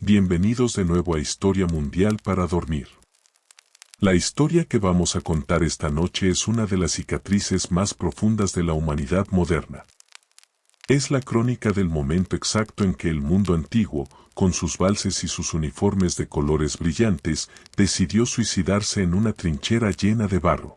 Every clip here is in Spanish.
Bienvenidos de nuevo a Historia Mundial para Dormir. La historia que vamos a contar esta noche es una de las cicatrices más profundas de la humanidad moderna. Es la crónica del momento exacto en que el mundo antiguo, con sus valses y sus uniformes de colores brillantes, decidió suicidarse en una trinchera llena de barro.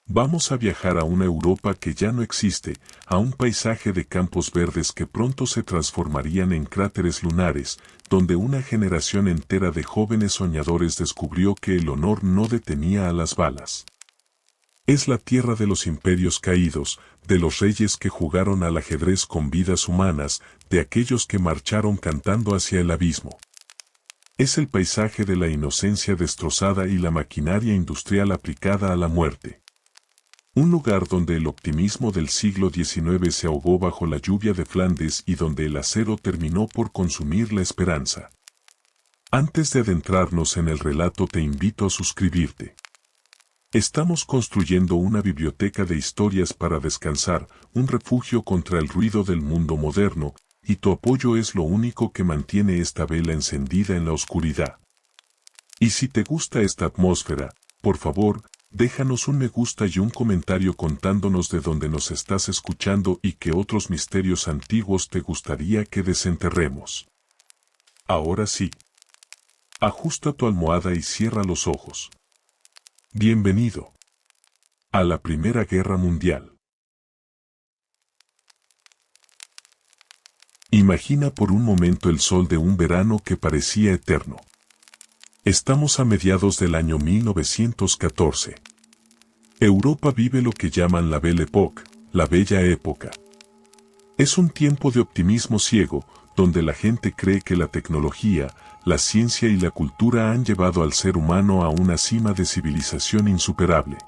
Vamos a viajar a una Europa que ya no existe, a un paisaje de campos verdes que pronto se transformarían en cráteres lunares, donde una generación entera de jóvenes soñadores descubrió que el honor no detenía a las balas. Es la tierra de los imperios caídos, de los reyes que jugaron al ajedrez con vidas humanas, de aquellos que marcharon cantando hacia el abismo. Es el paisaje de la inocencia destrozada y la maquinaria industrial aplicada a la muerte. Un lugar donde el optimismo del siglo XIX se ahogó bajo la lluvia de Flandes y donde el acero terminó por consumir la esperanza. Antes de adentrarnos en el relato te invito a suscribirte. Estamos construyendo una biblioteca de historias para descansar, un refugio contra el ruido del mundo moderno, y tu apoyo es lo único que mantiene esta vela encendida en la oscuridad. Y si te gusta esta atmósfera, por favor, déjanos un me gusta y un comentario contándonos de dónde nos estás escuchando y qué otros misterios antiguos te gustaría que desenterremos. Ahora sí. Ajusta tu almohada y cierra los ojos. Bienvenido a la Primera Guerra Mundial. Imagina por un momento el sol de un verano que parecía eterno. Estamos a mediados del año 1914. Europa vive lo que llaman la Belle Époque, la Bella Época. Es un tiempo de optimismo ciego, donde la gente cree que la tecnología, la ciencia y la cultura han llevado al ser humano a una cima de civilización insuperable.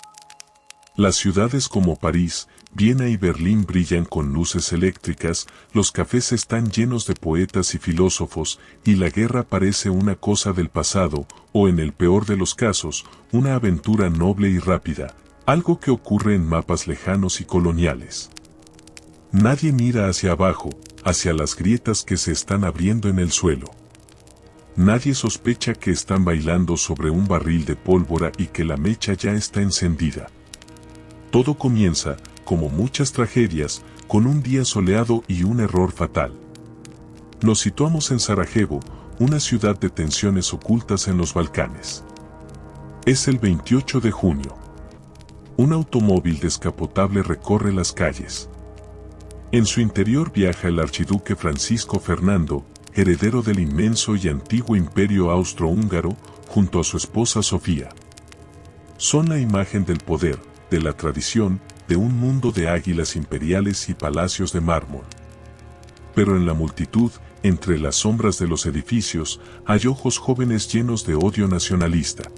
Las ciudades como París, Viena y Berlín brillan con luces eléctricas, los cafés están llenos de poetas y filósofos, y la guerra parece una cosa del pasado, o en el peor de los casos, una aventura noble y rápida, algo que ocurre en mapas lejanos y coloniales. Nadie mira hacia abajo, hacia las grietas que se están abriendo en el suelo. Nadie sospecha que están bailando sobre un barril de pólvora y que la mecha ya está encendida. Todo comienza, como muchas tragedias, con un día soleado y un error fatal. Nos situamos en Sarajevo, una ciudad de tensiones ocultas en los Balcanes. Es el 28 de junio. Un automóvil descapotable recorre las calles. En su interior viaja el archiduque Francisco Fernando, heredero del inmenso y antiguo imperio austrohúngaro, junto a su esposa Sofía. Son la imagen del poder, de la tradición, de un mundo de águilas imperiales y palacios de mármol. Pero en la multitud, entre las sombras de los edificios, hay ojos jóvenes llenos de odio nacionalista.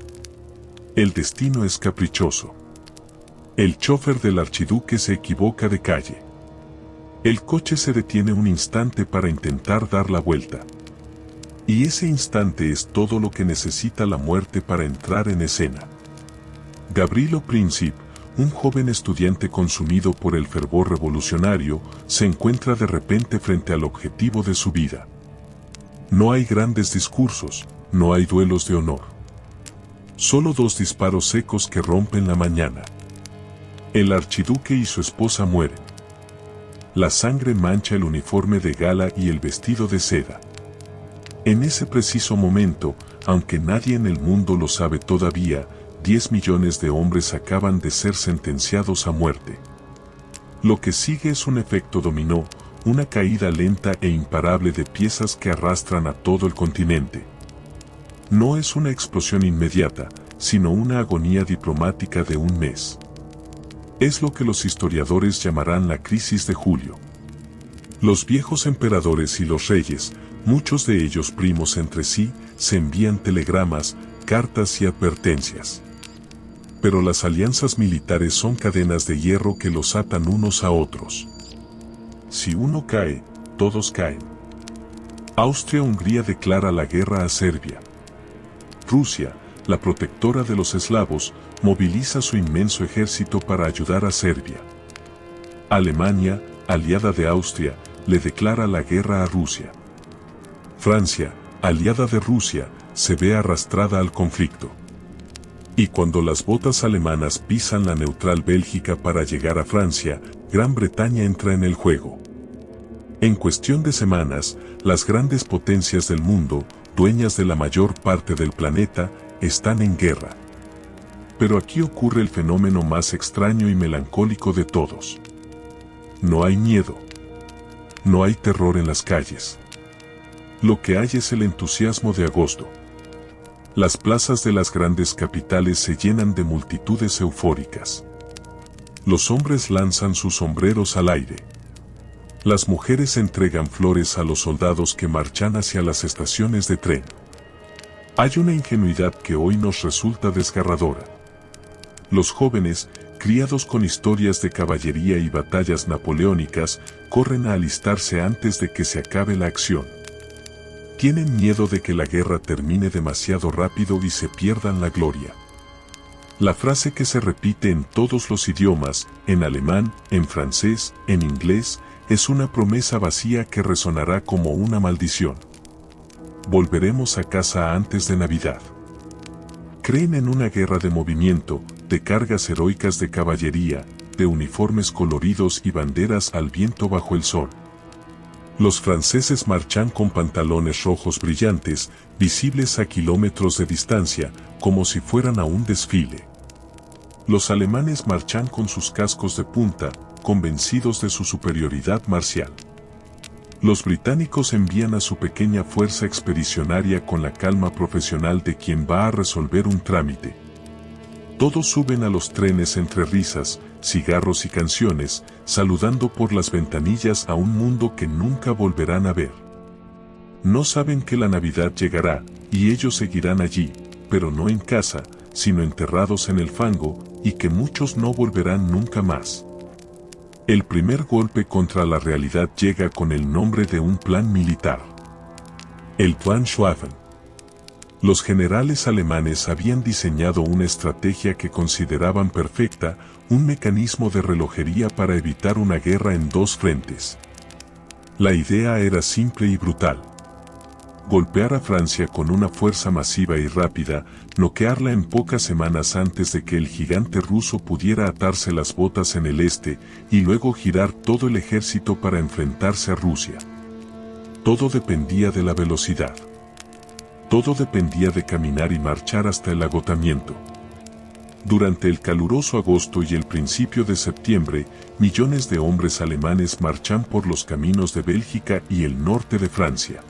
El destino es caprichoso. El chofer del archiduque se equivoca de calle. El coche se detiene un instante para intentar dar la vuelta. Y ese instante es todo lo que necesita la muerte para entrar en escena. Gavrilo Princip, un joven estudiante consumido por el fervor revolucionario, se encuentra de repente frente al objetivo de su vida. No hay grandes discursos, no hay duelos de honor. Solo dos disparos secos que rompen la mañana. El archiduque y su esposa mueren. La sangre mancha el uniforme de gala y el vestido de seda. En ese preciso momento, aunque nadie en el mundo lo sabe todavía, 10 millones de hombres acaban de ser sentenciados a muerte. Lo que sigue es un efecto dominó, una caída lenta e imparable de piezas que arrastran a todo el continente. No es una explosión inmediata, sino una agonía diplomática de un mes. Es lo que los historiadores llamarán la crisis de julio. Los viejos emperadores y los reyes, muchos de ellos primos entre sí, se envían telegramas, cartas y advertencias. Pero las alianzas militares son cadenas de hierro que los atan unos a otros. Si uno cae, todos caen. Austria-Hungría declara la guerra a Serbia. Rusia, la protectora de los eslavos, moviliza su inmenso ejército para ayudar a Serbia. Alemania, aliada de Austria, le declara la guerra a Rusia. Francia, aliada de Rusia, se ve arrastrada al conflicto. Y cuando las botas alemanas pisan la neutral Bélgica para llegar a Francia, Gran Bretaña entra en el juego. En cuestión de semanas, las grandes potencias del mundo, dueñas de la mayor parte del planeta, están en guerra. Pero aquí ocurre el fenómeno más extraño y melancólico de todos. No hay miedo. No hay terror en las calles. Lo que hay es el entusiasmo de agosto. Las plazas de las grandes capitales se llenan de multitudes eufóricas. Los hombres lanzan sus sombreros al aire. Las mujeres entregan flores a los soldados que marchan hacia las estaciones de tren. Hay una ingenuidad que hoy nos resulta desgarradora. Los jóvenes, criados con historias de caballería y batallas napoleónicas, corren a alistarse antes de que se acabe la acción. Tienen miedo de que la guerra termine demasiado rápido y se pierdan la gloria. La frase que se repite en todos los idiomas, en alemán, en francés, en inglés, es una promesa vacía que resonará como una maldición. Volveremos a casa antes de Navidad. Creen en una guerra de movimiento, de cargas heroicas de caballería, de uniformes coloridos y banderas al viento bajo el sol. Los franceses marchan con pantalones rojos brillantes, visibles a kilómetros de distancia, como si fueran a un desfile. Los alemanes marchan con sus cascos de punta, convencidos de su superioridad marcial. Los británicos envían a su pequeña fuerza expedicionaria con la calma profesional de quien va a resolver un trámite. Todos suben a los trenes entre risas, cigarros y canciones, saludando por las ventanillas a un mundo que nunca volverán a ver. No saben que la Navidad llegará, y ellos seguirán allí, pero no en casa, sino enterrados en el fango, y que muchos no volverán nunca más. El primer golpe contra la realidad llega con el nombre de un plan militar. El Plan Schwaffen. Los generales alemanes habían diseñado una estrategia que consideraban perfecta, un mecanismo de relojería para evitar una guerra en dos frentes. La idea era simple y brutal. Golpear a Francia con una fuerza masiva y rápida, noquearla en pocas semanas antes de que el gigante ruso pudiera atarse las botas en el este, y luego girar todo el ejército para enfrentarse a Rusia. Todo dependía de la velocidad. Todo dependía de caminar y marchar hasta el agotamiento. Durante el caluroso agosto y el principio de septiembre, millones de hombres alemanes marchan por los caminos de Bélgica y el norte de Francia.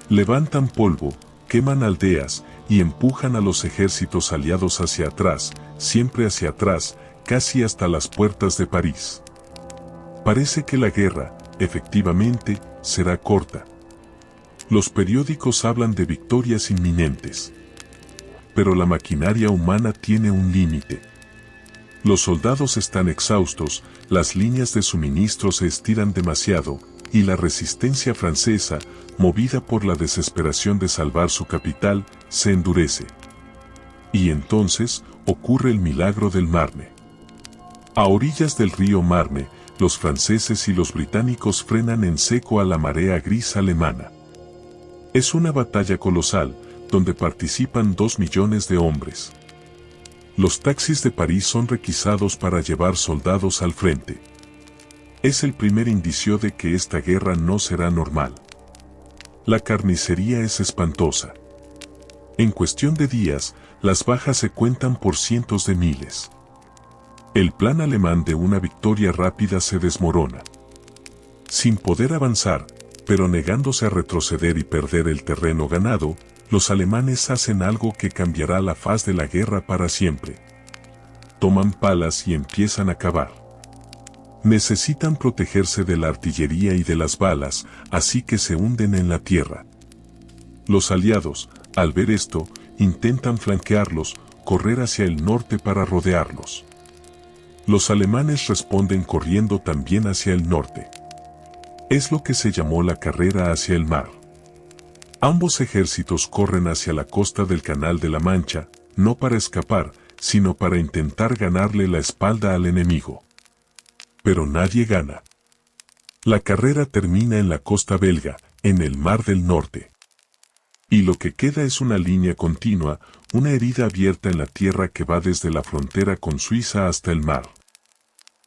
Levantan polvo, queman aldeas y empujan a los ejércitos aliados hacia atrás, siempre hacia atrás, casi hasta las puertas de París. Parece que la guerra, efectivamente, será corta. Los periódicos hablan de victorias inminentes. Pero la maquinaria humana tiene un límite. Los soldados están exhaustos, las líneas de suministro se estiran demasiado, y la resistencia francesa, movida por la desesperación de salvar su capital, se endurece. Y entonces, ocurre el milagro del Marne. A orillas del río Marne, los franceses y los británicos frenan en seco a la marea gris alemana. Es una batalla colosal, donde participan 2 millones de hombres. Los taxis de París son requisados para llevar soldados al frente. Es el primer indicio de que esta guerra no será normal. La carnicería es espantosa. En cuestión de días, las bajas se cuentan por cientos de miles. El plan alemán de una victoria rápida se desmorona. Sin poder avanzar, pero negándose a retroceder y perder el terreno ganado, los alemanes hacen algo que cambiará la faz de la guerra para siempre. Toman palas y empiezan a cavar. Necesitan protegerse de la artillería y de las balas, así que se hunden en la tierra. Los aliados, al ver esto, intentan flanquearlos, correr hacia el norte para rodearlos. Los alemanes responden corriendo también hacia el norte. Es lo que se llamó la carrera hacia el mar. Ambos ejércitos corren hacia la costa del Canal de la Mancha, no para escapar, sino para intentar ganarle la espalda al enemigo. Pero nadie gana. La carrera termina en la costa belga, en el Mar del Norte. Y lo que queda es una línea continua, una herida abierta en la tierra que va desde la frontera con Suiza hasta el mar.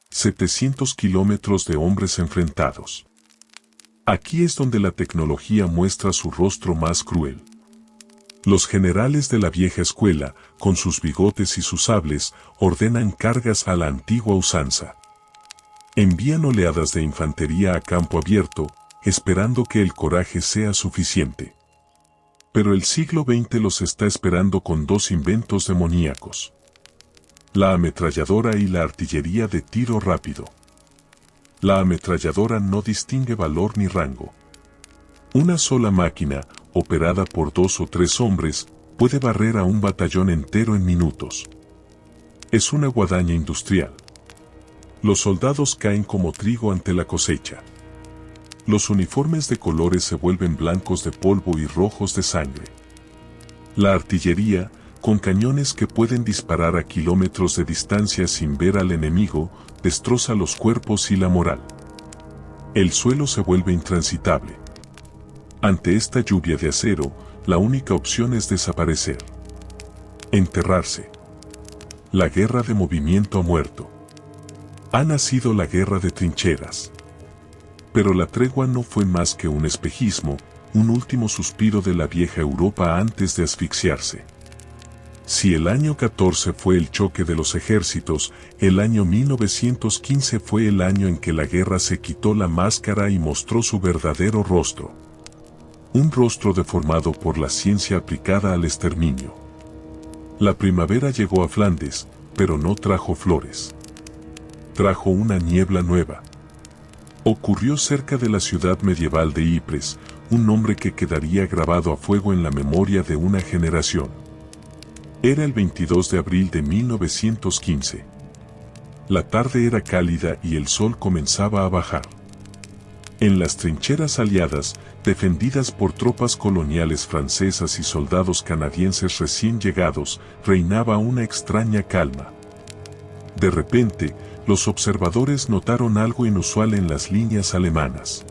700 kilómetros de hombres enfrentados. Aquí es donde la tecnología muestra su rostro más cruel. Los generales de la vieja escuela, con sus bigotes y sus sables, ordenan cargas a la antigua usanza. Envían oleadas de infantería a campo abierto, esperando que el coraje sea suficiente. Pero el siglo XX los está esperando con dos inventos demoníacos: la ametralladora y la artillería de tiro rápido. La ametralladora no distingue valor ni rango. Una sola máquina, operada por 2 o 3 hombres, puede barrer a un batallón entero en minutos. Es una guadaña industrial. Los soldados caen como trigo ante la cosecha. Los uniformes de colores se vuelven blancos de polvo y rojos de sangre. La artillería, con cañones que pueden disparar a kilómetros de distancia sin ver al enemigo, destroza los cuerpos y la moral. El suelo se vuelve intransitable. Ante esta lluvia de acero, la única opción es desaparecer. Enterrarse. La guerra de movimiento ha muerto. Ha nacido la guerra de trincheras. Pero la tregua no fue más que un espejismo, un último suspiro de la vieja Europa antes de asfixiarse. Si el año 14 fue el choque de los ejércitos, el año 1915 fue el año en que la guerra se quitó la máscara y mostró su verdadero rostro. Un rostro deformado por la ciencia aplicada al exterminio. La primavera llegó a Flandes, pero no trajo flores. Trajo una niebla nueva. Ocurrió cerca de la ciudad medieval de Ypres, un nombre que quedaría grabado a fuego en la memoria de una generación. Era el 22 de abril de 1915. La tarde era cálida y el sol comenzaba a bajar. En las trincheras aliadas, defendidas por tropas coloniales francesas y soldados canadienses recién llegados, reinaba una extraña calma. De repente, los observadores notaron algo inusual en las líneas alemanas.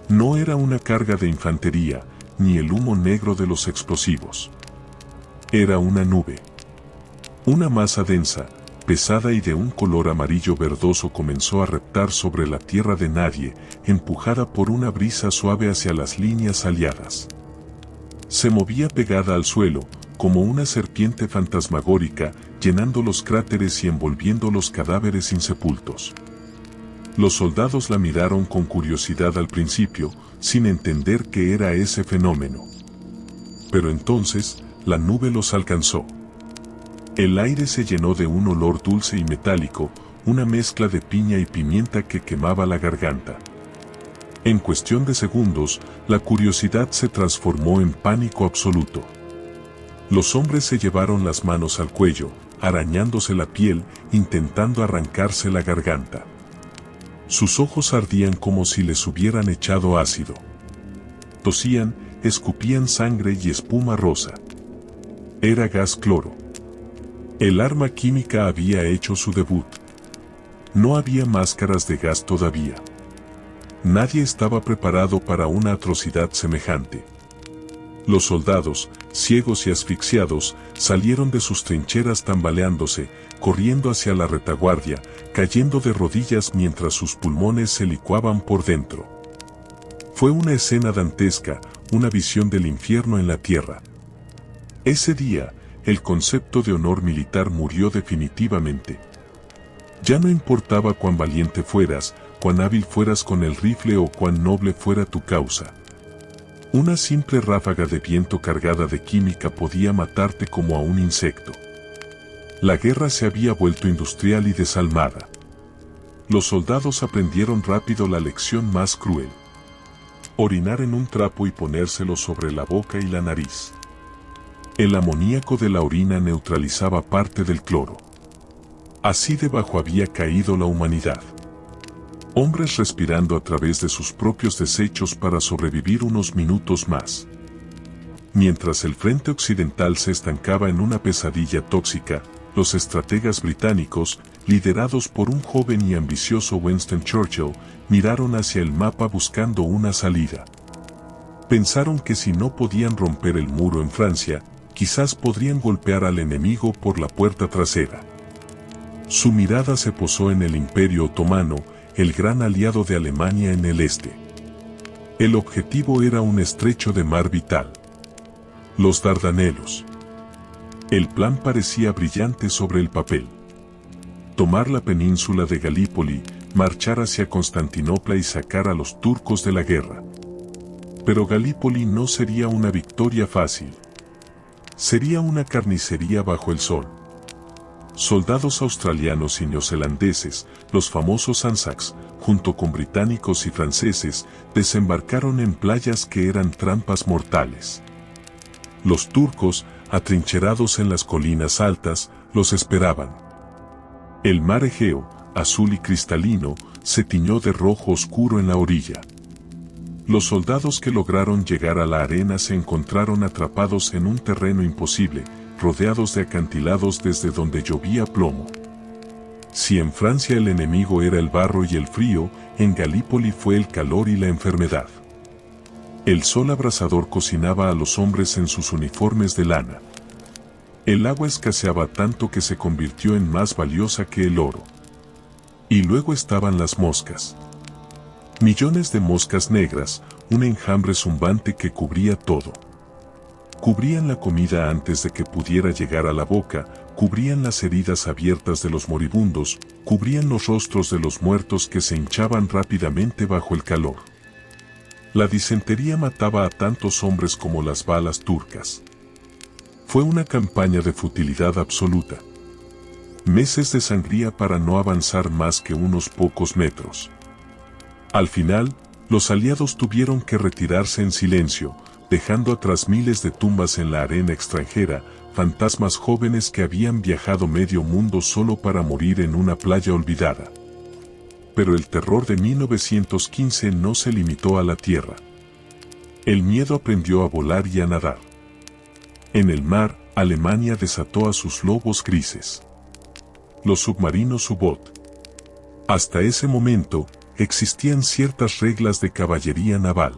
No era una carga de infantería, ni el humo negro de los explosivos. Era una nube. Una masa densa, pesada y de un color amarillo verdoso comenzó a reptar sobre la tierra de nadie, empujada por una brisa suave hacia las líneas aliadas. Se movía pegada al suelo, como una serpiente fantasmagórica, llenando los cráteres y envolviendo los cadáveres insepultos. Los soldados la miraron con curiosidad al principio, sin entender qué era ese fenómeno. Pero entonces, la nube los alcanzó. El aire se llenó de un olor dulce y metálico, una mezcla de piña y pimienta que quemaba la garganta. En cuestión de segundos, la curiosidad se transformó en pánico absoluto. Los hombres se llevaron las manos al cuello, arañándose la piel, intentando arrancarse la garganta. Sus ojos ardían como si les hubieran echado ácido. Tosían, escupían sangre y espuma rosa. Era gas cloro. El arma química había hecho su debut. No había máscaras de gas todavía. Nadie estaba preparado para una atrocidad semejante. Los soldados, ciegos y asfixiados, salieron de sus trincheras tambaleándose, corriendo hacia la retaguardia, cayendo de rodillas mientras sus pulmones se licuaban por dentro. Fue una escena dantesca, una visión del infierno en la tierra. Ese día, el concepto de honor militar murió definitivamente. Ya no importaba cuán valiente fueras, cuán hábil fueras con el rifle o cuán noble fuera tu causa. Una simple ráfaga de viento cargada de química podía matarte como a un insecto. La guerra se había vuelto industrial y desalmada. Los soldados aprendieron rápido la lección más cruel: orinar en un trapo y ponérselo sobre la boca y la nariz. El amoníaco de la orina neutralizaba parte del cloro. Así debajo había caído la humanidad. Hombres respirando a través de sus propios desechos para sobrevivir unos minutos más. Mientras el frente occidental se estancaba en una pesadilla tóxica, los estrategas británicos, liderados por un joven y ambicioso Winston Churchill, miraron hacia el mapa buscando una salida. Pensaron que si no podían romper el muro en Francia, quizás podrían golpear al enemigo por la puerta trasera. Su mirada se posó en el Imperio Otomano, el gran aliado de Alemania en el este. El objetivo era un estrecho de mar vital: los Dardanelos. El plan parecía brillante sobre el papel: tomar la península de Galípoli, marchar hacia Constantinopla y sacar a los turcos de la guerra. Pero Galípoli no sería una victoria fácil. Sería una carnicería bajo el sol. Soldados australianos y neozelandeses, los famosos Anzacs, junto con británicos y franceses, desembarcaron en playas que eran trampas mortales. Los turcos, atrincherados en las colinas altas, los esperaban. El mar Egeo, azul y cristalino, se tiñó de rojo oscuro en la orilla. Los soldados que lograron llegar a la arena se encontraron atrapados en un terreno imposible, rodeados de acantilados desde donde llovía plomo. Si en Francia el enemigo era el barro y el frío, en Galípoli fue el calor y la enfermedad. El sol abrasador cocinaba a los hombres en sus uniformes de lana. El agua escaseaba tanto que se convirtió en más valiosa que el oro. Y luego estaban las moscas. Millones de moscas negras, un enjambre zumbante que cubría todo. Cubrían la comida antes de que pudiera llegar a la boca, cubrían las heridas abiertas de los moribundos, cubrían los rostros de los muertos que se hinchaban rápidamente bajo el calor. La disentería mataba a tantos hombres como las balas turcas. Fue una campaña de futilidad absoluta. Meses de sangría para no avanzar más que unos pocos metros. Al final, los aliados tuvieron que retirarse en silencio, dejando atrás miles de tumbas en la arena extranjera, fantasmas jóvenes que habían viajado medio mundo solo para morir en una playa olvidada. Pero el terror de 1915 no se limitó a la tierra. El miedo aprendió a volar y a nadar. En el mar, Alemania desató a sus lobos grises. Los submarinos U-Boot. Hasta ese momento, existían ciertas reglas de caballería naval.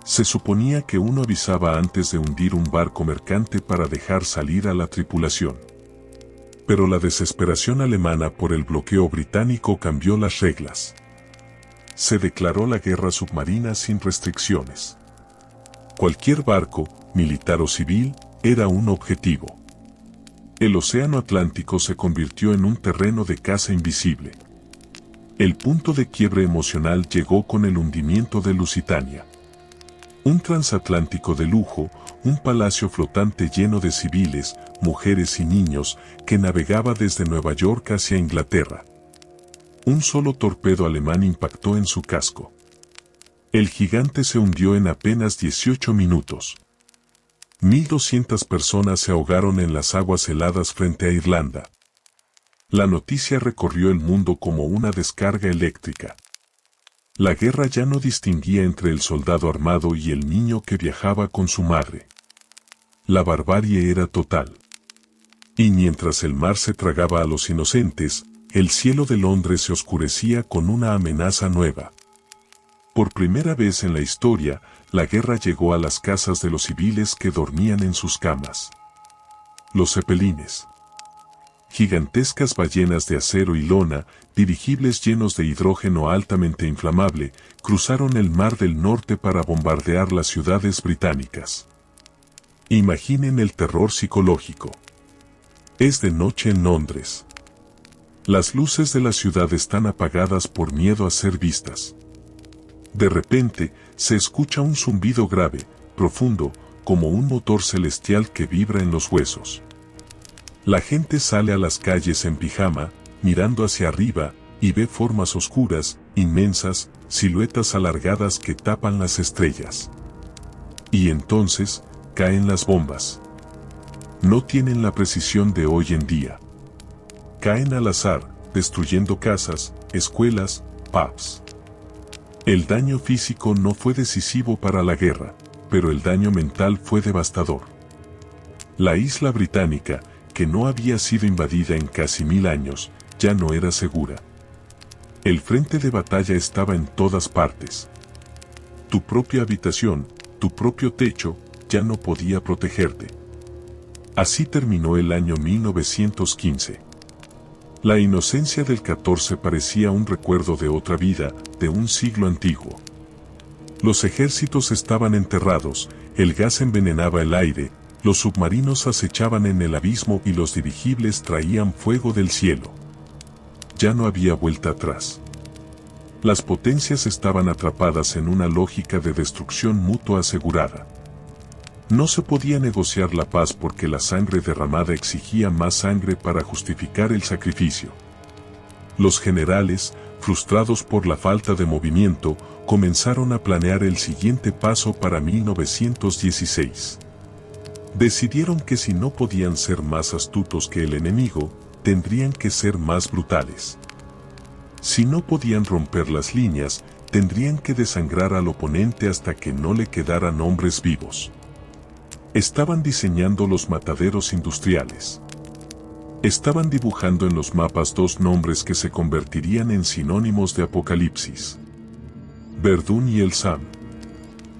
Se suponía que uno avisaba antes de hundir un barco mercante para dejar salir a la tripulación. Pero la desesperación alemana por el bloqueo británico cambió las reglas. Se declaró la guerra submarina sin restricciones. Cualquier barco, militar o civil, era un objetivo. El océano Atlántico se convirtió en un terreno de caza invisible. El punto de quiebre emocional llegó con el hundimiento de Lusitania. Un transatlántico de lujo, un palacio flotante lleno de civiles, mujeres y niños, que navegaba desde Nueva York hacia Inglaterra. Un solo torpedo alemán impactó en su casco. El gigante se hundió en apenas 18 minutos. 1.200 personas se ahogaron en las aguas heladas frente a Irlanda. La noticia recorrió el mundo como una descarga eléctrica. La guerra ya no distinguía entre el soldado armado y el niño que viajaba con su madre. La barbarie era total. Y mientras el mar se tragaba a los inocentes, el cielo de Londres se oscurecía con una amenaza nueva. Por primera vez en la historia, la guerra llegó a las casas de los civiles que dormían en sus camas. Los Zeppelines. Gigantescas ballenas de acero y lona, dirigibles llenos de hidrógeno altamente inflamable, cruzaron el Mar del Norte para bombardear las ciudades británicas. Imaginen el terror psicológico. Es de noche en Londres. Las luces de la ciudad están apagadas por miedo a ser vistas. De repente, se escucha un zumbido grave, profundo, como un motor celestial que vibra en los huesos. La gente sale a las calles en pijama, mirando hacia arriba, y ve formas oscuras, inmensas, siluetas alargadas que tapan las estrellas. Y entonces, caen las bombas. No tienen la precisión de hoy en día. Caen al azar, destruyendo casas, escuelas, pubs. El daño físico no fue decisivo para la guerra, pero el daño mental fue devastador. La isla británica, que no había sido invadida en casi 1000 años, ya no era segura. El frente de batalla estaba en todas partes. tu propia habitación, tu propio techo, ya no podía protegerte. Así terminó el año 1915. La inocencia del 14 parecía un recuerdo de otra vida, de un siglo antiguo. Los ejércitos estaban enterrados, el gas envenenaba el aire, los submarinos acechaban en el abismo y los dirigibles traían fuego del cielo. Ya no había vuelta atrás. Las potencias estaban atrapadas en una lógica de destrucción mutua asegurada. No se podía negociar la paz porque la sangre derramada exigía más sangre para justificar el sacrificio. Los generales, frustrados por la falta de movimiento, comenzaron a planear el siguiente paso para 1916. Decidieron que si no podían ser más astutos que el enemigo, tendrían que ser más brutales. Si no podían romper las líneas, tendrían que desangrar al oponente hasta que no le quedaran hombres vivos. Estaban diseñando los mataderos industriales. Estaban dibujando en los mapas dos nombres que se convertirían en sinónimos de apocalipsis: Verdún y el Sam.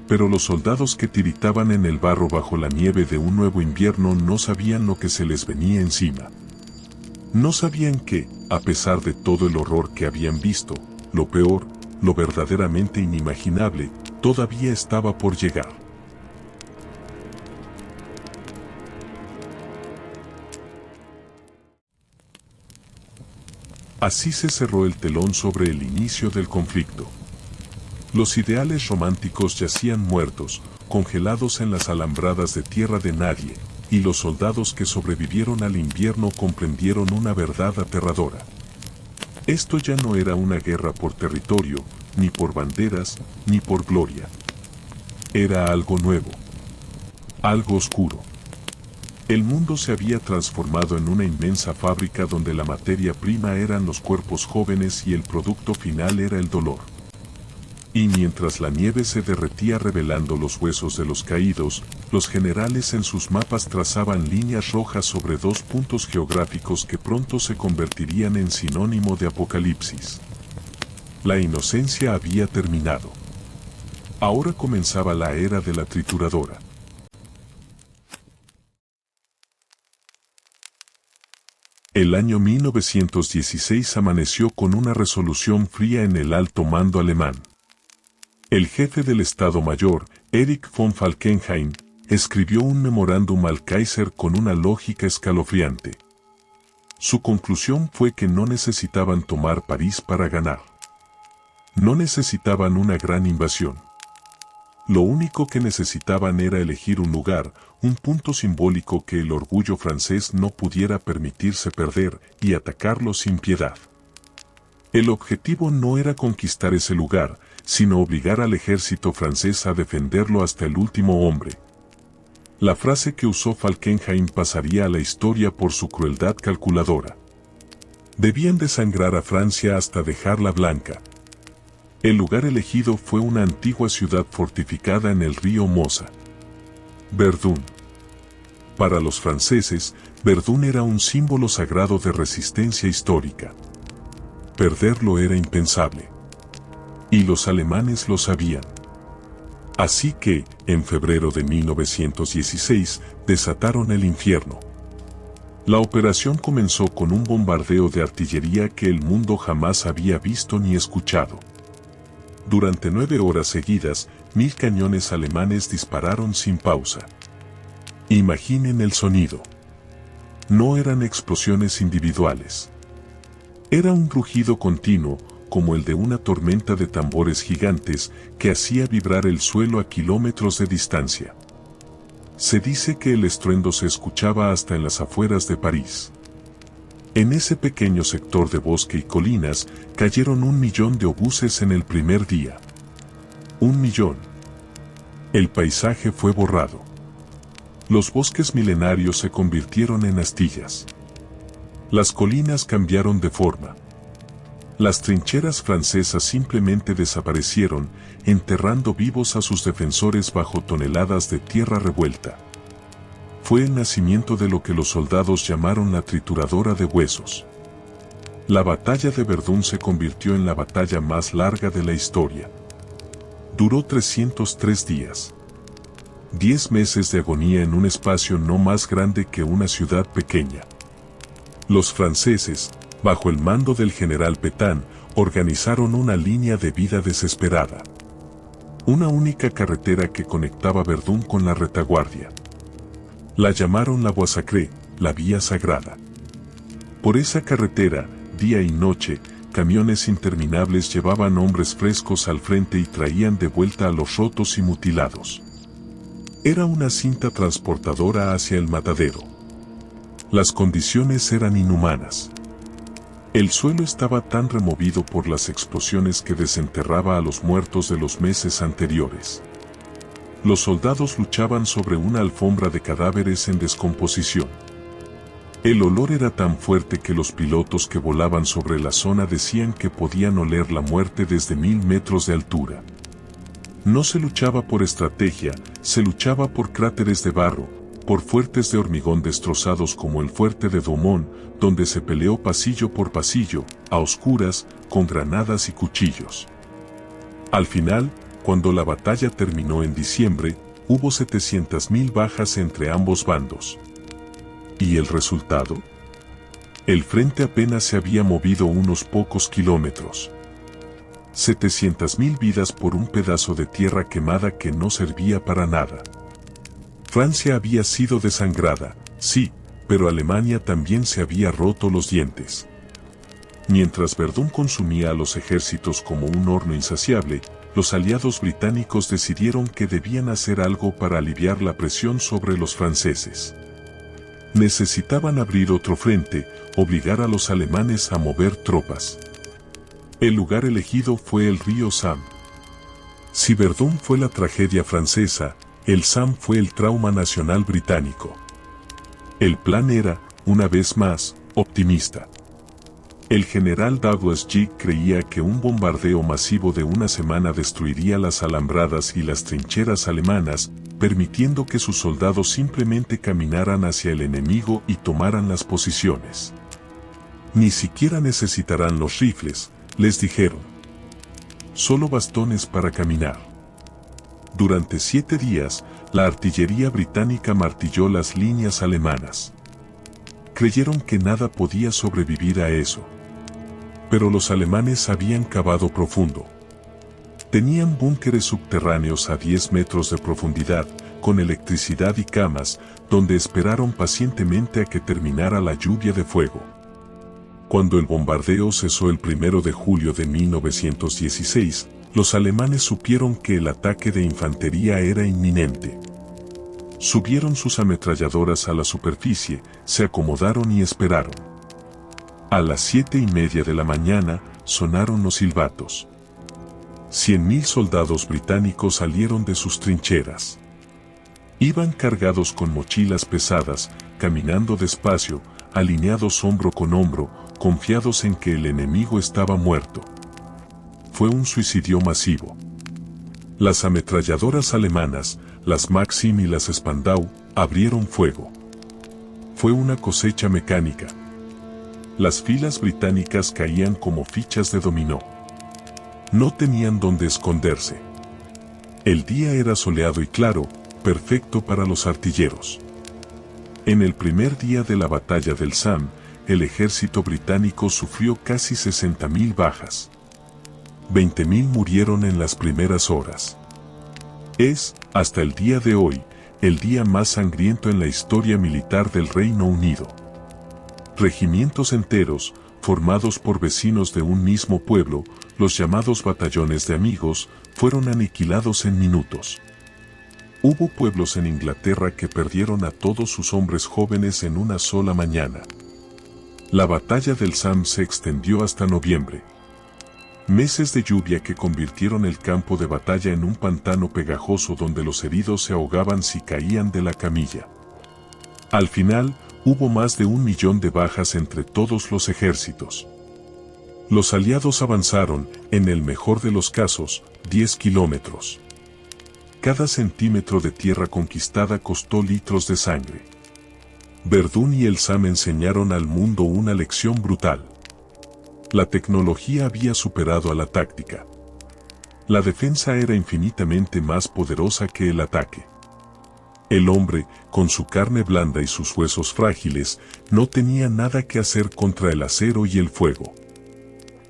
Pero los soldados que tiritaban en el barro bajo la nieve de un nuevo invierno no sabían lo que se les venía encima. No sabían que, a pesar de todo el horror que habían visto, lo peor, lo verdaderamente inimaginable, todavía estaba por llegar. Así se cerró el telón sobre el inicio del conflicto. Los ideales románticos yacían muertos, congelados en las alambradas de tierra de nadie, y los soldados que sobrevivieron al invierno comprendieron una verdad aterradora. Esto ya no era una guerra por territorio, ni por banderas, ni por gloria. Era algo nuevo. Algo oscuro. El mundo se había transformado en una inmensa fábrica donde la materia prima eran los cuerpos jóvenes y el producto final era el dolor. Y mientras la nieve se derretía revelando los huesos de los caídos, los generales en sus mapas trazaban líneas rojas sobre dos puntos geográficos que pronto se convertirían en sinónimo de apocalipsis. La inocencia había terminado. Ahora comenzaba la era de la trituradora. El año 1916 amaneció con una resolución fría en el alto mando alemán. El jefe del Estado Mayor, Erich von Falkenhayn, escribió un memorándum al Kaiser con una lógica escalofriante. Su conclusión fue que no necesitaban tomar París para ganar. No necesitaban una gran invasión. Lo único que necesitaban era elegir un lugar, un punto simbólico que el orgullo francés no pudiera permitirse perder, y atacarlo sin piedad. El objetivo no era conquistar ese lugar, sino obligar al ejército francés a defenderlo hasta el último hombre. La frase que usó Falkenhayn pasaría a la historia por su crueldad calculadora. Debían desangrar a Francia hasta dejarla blanca. El lugar elegido fue una antigua ciudad fortificada en el río Mosa. Verdún. Para los franceses, Verdún era un símbolo sagrado de resistencia histórica. Perderlo era impensable. Y los alemanes lo sabían. Así que, en febrero de 1916, desataron el infierno. La operación comenzó con un bombardeo de artillería que el mundo jamás había visto ni escuchado. Durante 9 horas seguidas, 1000 cañones alemanes dispararon sin pausa. Imaginen el sonido. No eran explosiones individuales. Era un rugido continuo, como el de una tormenta de tambores gigantes, que hacía vibrar el suelo a kilómetros de distancia. Se dice que el estruendo se escuchaba hasta en las afueras de París. En ese pequeño sector de bosque y colinas, cayeron 1 millón de obuses en el primer día. 1 millón. El paisaje fue borrado. Los bosques milenarios se convirtieron en astillas. Las colinas cambiaron de forma. Las trincheras francesas simplemente desaparecieron, enterrando vivos a sus defensores bajo toneladas de tierra revuelta. Fue el nacimiento de lo que los soldados llamaron la trituradora de huesos. La batalla de Verdún se convirtió en la batalla más larga de la historia. Duró 303 días. 10 meses de agonía en un espacio no más grande que una ciudad pequeña. Los franceses, bajo el mando del general Pétain, organizaron una línea de vida desesperada. Una única carretera que conectaba Verdún con la retaguardia. La llamaron la Voie Sacrée, la vía sagrada. Por esa carretera, día y noche, camiones interminables llevaban hombres frescos al frente y traían de vuelta a los rotos y mutilados. Era una cinta transportadora hacia el matadero. Las condiciones eran inhumanas. El suelo estaba tan removido por las explosiones que desenterraba a los muertos de los meses anteriores. Los soldados luchaban sobre una alfombra de cadáveres en descomposición. El olor era tan fuerte que los pilotos que volaban sobre la zona decían que podían oler la muerte desde 1000 metros de altura. No se luchaba por estrategia, se luchaba por cráteres de barro, por fuertes de hormigón destrozados como el fuerte de Douaumont, donde se peleó pasillo por pasillo, a oscuras, con granadas y cuchillos. Al final, cuando la batalla terminó en diciembre, hubo 700.000 bajas entre ambos bandos. ¿Y el resultado? El frente apenas se había movido unos pocos kilómetros. 700.000 vidas por un pedazo de tierra quemada que no servía para nada. Francia había sido desangrada, sí, pero Alemania también se había roto los dientes. Mientras Verdún consumía a los ejércitos como un horno insaciable, los aliados británicos decidieron que debían hacer algo para aliviar la presión sobre los franceses. Necesitaban abrir otro frente, obligar a los alemanes a mover tropas. El lugar elegido fue el río Sam. Si Verdún fue la tragedia francesa, el Sam fue el trauma nacional británico. El plan era, una vez más, optimista. El general Douglas G. creía que un bombardeo masivo de una semana destruiría las alambradas y las trincheras alemanas, permitiendo que sus soldados simplemente caminaran hacia el enemigo y tomaran las posiciones. Ni siquiera necesitarán los rifles, les dijeron. Solo bastones para caminar. Durante 7 días, la artillería británica martilló las líneas alemanas. Creyeron que nada podía sobrevivir a eso. Pero los alemanes habían cavado profundo. Tenían búnkeres subterráneos a 10 metros de profundidad, con electricidad y camas, donde esperaron pacientemente a que terminara la lluvia de fuego. Cuando el bombardeo cesó el 1 de julio de 1916, los alemanes supieron que el ataque de infantería era inminente. Subieron sus ametralladoras a la superficie, se acomodaron y esperaron. A las 7:30 de la mañana, sonaron los silbatos. 100.000 soldados británicos salieron de sus trincheras. Iban cargados con mochilas pesadas, caminando despacio, alineados hombro con hombro, confiados en que el enemigo estaba muerto. Fue un suicidio masivo. Las ametralladoras alemanas, las Maxim y las Spandau, abrieron fuego. Fue una cosecha mecánica. Las filas británicas caían como fichas de dominó. No tenían dónde esconderse. El día era soleado y claro, perfecto para los artilleros. En el primer día de la batalla del Sam, el ejército británico sufrió casi 60.000 bajas. 20.000 murieron en las primeras horas. Es, hasta el día de hoy, el día más sangriento en la historia militar del Reino Unido. Regimientos enteros, formados por vecinos de un mismo pueblo, los llamados batallones de amigos, fueron aniquilados en minutos. Hubo pueblos en Inglaterra que perdieron a todos sus hombres jóvenes en una sola mañana. La batalla del Sam se extendió hasta noviembre. Meses de lluvia que convirtieron el campo de batalla en un pantano pegajoso donde los heridos se ahogaban si caían de la camilla. Al final, hubo más de 1 millón de bajas entre todos los ejércitos. Los aliados avanzaron, en el mejor de los casos, 10 kilómetros. Cada centímetro de tierra conquistada costó litros de sangre. Verdún y el Sam enseñaron al mundo una lección brutal. La tecnología había superado a la táctica. La defensa era infinitamente más poderosa que el ataque. El hombre, con su carne blanda y sus huesos frágiles, no tenía nada que hacer contra el acero y el fuego.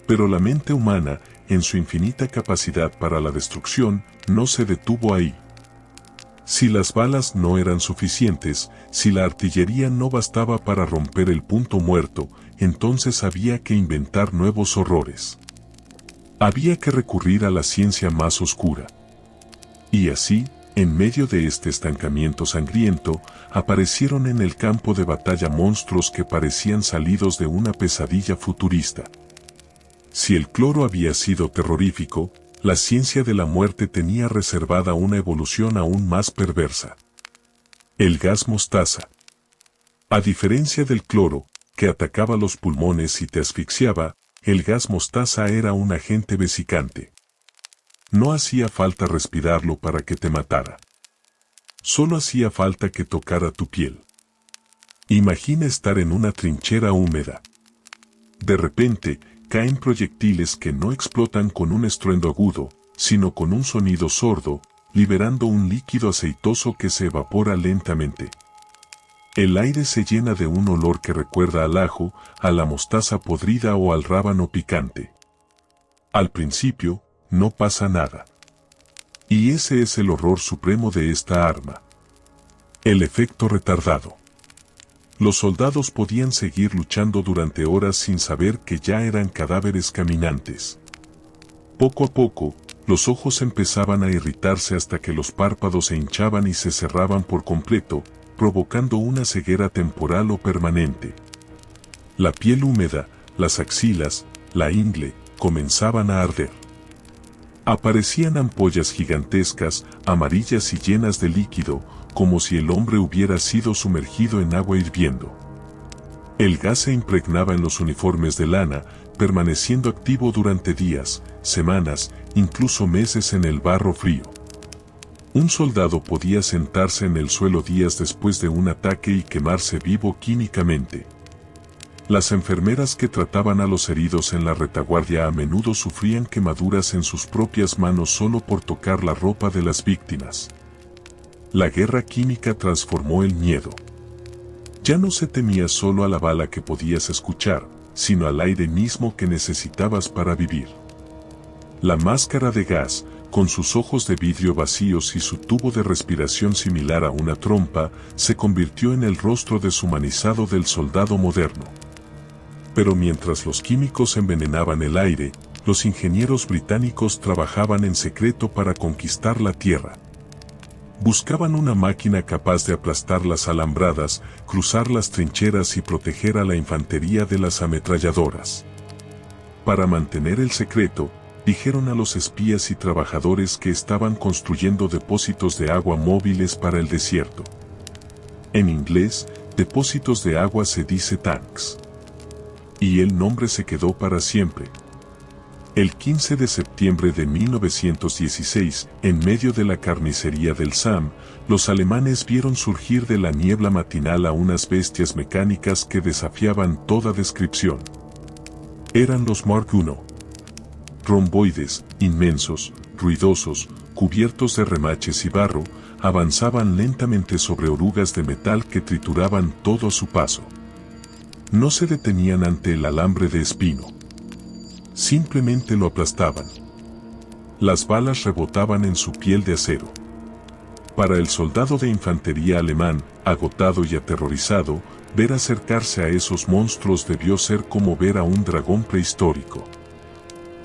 Pero la mente humana, en su infinita capacidad para la destrucción, no se detuvo ahí. Si las balas no eran suficientes, si la artillería no bastaba para romper el punto muerto, entonces había que inventar nuevos horrores. Había que recurrir a la ciencia más oscura. Y así, en medio de este estancamiento sangriento, aparecieron en el campo de batalla monstruos que parecían salidos de una pesadilla futurista. Si el cloro había sido terrorífico, la ciencia de la muerte tenía reservada una evolución aún más perversa. El gas mostaza. A diferencia del cloro, que atacaba los pulmones y te asfixiaba, el gas mostaza era un agente vesicante. No hacía falta respirarlo para que te matara. Solo hacía falta que tocara tu piel. Imagina estar en una trinchera húmeda. De repente, caen proyectiles que no explotan con un estruendo agudo, sino con un sonido sordo, liberando un líquido aceitoso que se evapora lentamente. El aire se llena de un olor que recuerda al ajo, a la mostaza podrida o al rábano picante. Al principio, no pasa nada. Y ese es el horror supremo de esta arma. El efecto retardado. Los soldados podían seguir luchando durante horas sin saber que ya eran cadáveres caminantes. Poco a poco, los ojos empezaban a irritarse hasta que los párpados se hinchaban y se cerraban por completo, provocando una ceguera temporal o permanente. La piel húmeda, las axilas, la ingle, comenzaban a arder. Aparecían ampollas gigantescas, amarillas y llenas de líquido, como si el hombre hubiera sido sumergido en agua hirviendo. El gas se impregnaba en los uniformes de lana, permaneciendo activo durante días, semanas, incluso meses en el barro frío. Un soldado podía sentarse en el suelo días después de un ataque y quemarse vivo químicamente. Las enfermeras que trataban a los heridos en la retaguardia a menudo sufrían quemaduras en sus propias manos solo por tocar la ropa de las víctimas. La guerra química transformó el miedo. Ya no se temía solo a la bala que podías escuchar, sino al aire mismo que necesitabas para vivir. La máscara de gas, con sus ojos de vidrio vacíos y su tubo de respiración similar a una trompa, se convirtió en el rostro deshumanizado del soldado moderno. Pero mientras los químicos envenenaban el aire, los ingenieros británicos trabajaban en secreto para conquistar la tierra. Buscaban una máquina capaz de aplastar las alambradas, cruzar las trincheras y proteger a la infantería de las ametralladoras. Para mantener el secreto, dijeron a los espías y trabajadores que estaban construyendo depósitos de agua móviles para el desierto. En inglés, depósitos de agua se dice tanks. Y el nombre se quedó para siempre. El 15 de septiembre de 1916, en medio de la carnicería del Somme, los alemanes vieron surgir de la niebla matinal a unas bestias mecánicas que desafiaban toda descripción. Eran los Mark I. Romboides, inmensos, ruidosos, cubiertos de remaches y barro, avanzaban lentamente sobre orugas de metal que trituraban todo a su paso. No se detenían ante el alambre de espino. Simplemente lo aplastaban. Las balas rebotaban en su piel de acero. Para el soldado de infantería alemán, agotado y aterrorizado, ver acercarse a esos monstruos debió ser como ver a un dragón prehistórico.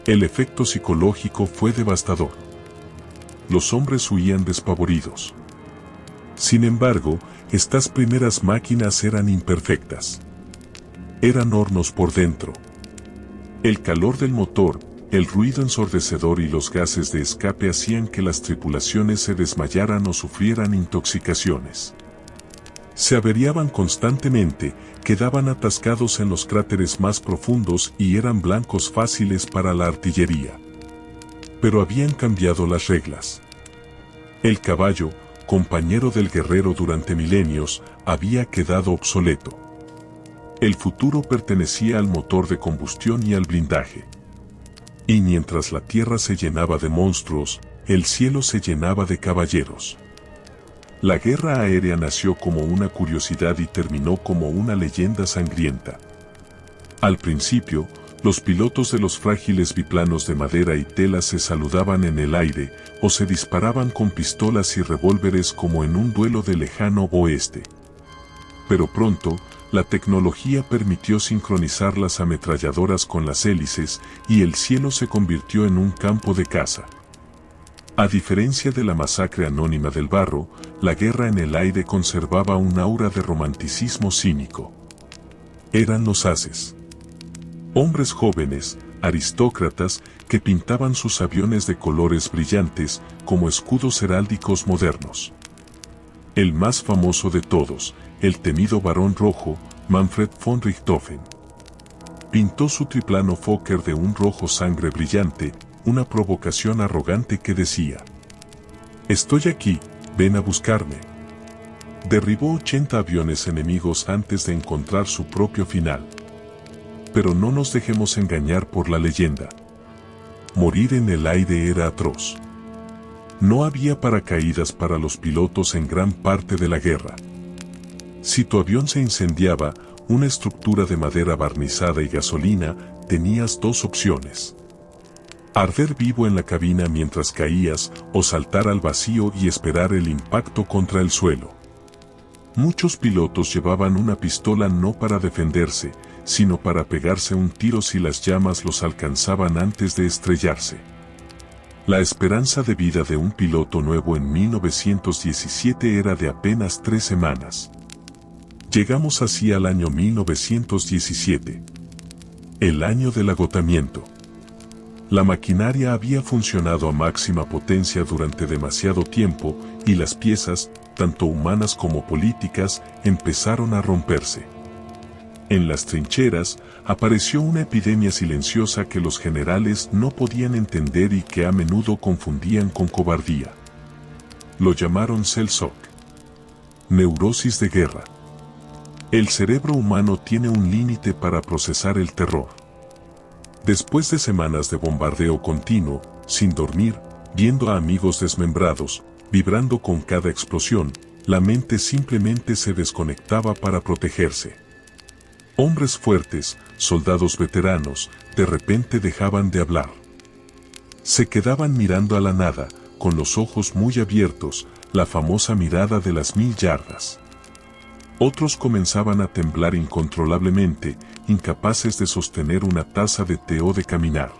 El efecto psicológico fue devastador. Los hombres huían despavoridos. Sin embargo, estas primeras máquinas eran imperfectas. Eran hornos por dentro. El calor del motor, el ruido ensordecedor y los gases de escape hacían que las tripulaciones se desmayaran o sufrieran intoxicaciones. Se averiaban constantemente, quedaban atascados en los cráteres más profundos y eran blancos fáciles para la artillería. Pero habían cambiado las reglas. El caballo, compañero del guerrero durante milenios, había quedado obsoleto. El futuro pertenecía al motor de combustión y al blindaje. Y mientras la tierra se llenaba de monstruos, el cielo se llenaba de caballeros. La guerra aérea nació como una curiosidad y terminó como una leyenda sangrienta. Al principio, los pilotos de los frágiles biplanos de madera y tela se saludaban en el aire o se disparaban con pistolas y revólveres como en un duelo de lejano oeste. Pero pronto, la tecnología permitió sincronizar las ametralladoras con las hélices y el cielo se convirtió en un campo de caza. A diferencia de la masacre anónima del barro, la guerra en el aire conservaba un aura de romanticismo cínico. Eran los haces. Hombres jóvenes, aristócratas, que pintaban sus aviones de colores brillantes como escudos heráldicos modernos. El más famoso de todos, el temido Barón Rojo, Manfred von Richthofen. Pintó su triplano Fokker de un rojo sangre brillante, una provocación arrogante que decía: «Estoy aquí, ven a buscarme». Derribó 80 aviones enemigos antes de encontrar su propio final. Pero no nos dejemos engañar por la leyenda. Morir en el aire era atroz. No había paracaídas para los pilotos en gran parte de la guerra. Si tu avión se incendiaba, una estructura de madera barnizada y gasolina, tenías dos opciones: arder vivo en la cabina mientras caías o saltar al vacío y esperar el impacto contra el suelo. Muchos pilotos llevaban una pistola no para defenderse, sino para pegarse un tiro si las llamas los alcanzaban antes de estrellarse. La esperanza de vida de un piloto nuevo en 1917 era de apenas 3 semanas. Llegamos así al año 1917. El año del agotamiento. La maquinaria había funcionado a máxima potencia durante demasiado tiempo y las piezas, tanto humanas como políticas, empezaron a romperse. En las trincheras, apareció una epidemia silenciosa que los generales no podían entender y que a menudo confundían con cobardía. Lo llamaron Cell-Shock. Neurosis de guerra. El cerebro humano tiene un límite para procesar el terror. Después de semanas de bombardeo continuo, sin dormir, viendo a amigos desmembrados, vibrando con cada explosión, la mente simplemente se desconectaba para protegerse. Hombres fuertes, soldados veteranos, de repente dejaban de hablar. Se quedaban mirando a la nada, con los ojos muy abiertos, la famosa mirada de las 1000 yardas. Otros comenzaban a temblar incontrolablemente, incapaces de sostener una taza de té o de caminar.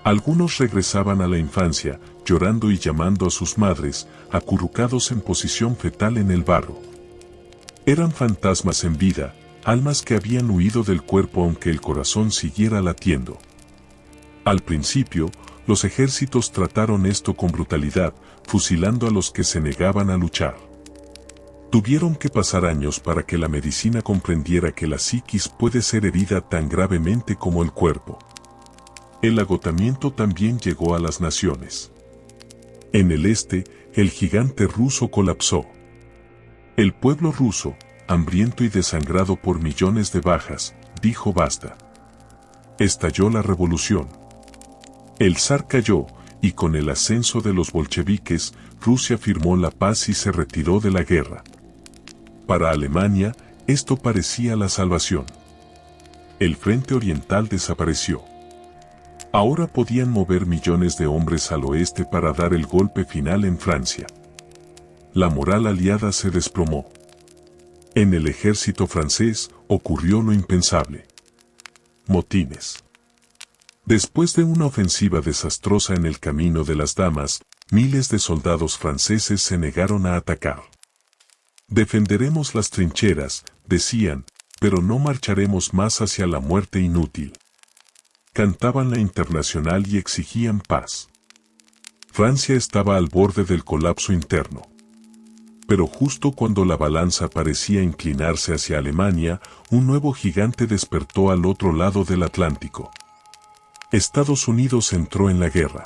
Algunos regresaban a la infancia, llorando y llamando a sus madres, acurrucados en posición fetal en el barro. Eran fantasmas en vida, almas que habían huido del cuerpo aunque el corazón siguiera latiendo. Al principio, los ejércitos trataron esto con brutalidad, fusilando a los que se negaban a luchar. Tuvieron que pasar años para que la medicina comprendiera que la psiquis puede ser herida tan gravemente como el cuerpo. El agotamiento también llegó a las naciones. En el este, el gigante ruso colapsó. El pueblo ruso, hambriento y desangrado por millones de bajas, dijo basta. Estalló la revolución. El zar cayó, y con el ascenso de los bolcheviques, Rusia firmó la paz y se retiró de la guerra. Para Alemania, esto parecía la salvación. El frente oriental desapareció. Ahora podían mover millones de hombres al oeste para dar el golpe final en Francia. La moral aliada se desplomó. En el ejército francés ocurrió lo impensable. Motines. Después de una ofensiva desastrosa en el Camino de las Damas, miles de soldados franceses se negaron a atacar. Defenderemos las trincheras, decían, pero no marcharemos más hacia la muerte inútil. Cantaban la Internacional y exigían paz. Francia estaba al borde del colapso interno. Pero justo cuando la balanza parecía inclinarse hacia Alemania, un nuevo gigante despertó al otro lado del Atlántico. Estados Unidos entró en la guerra.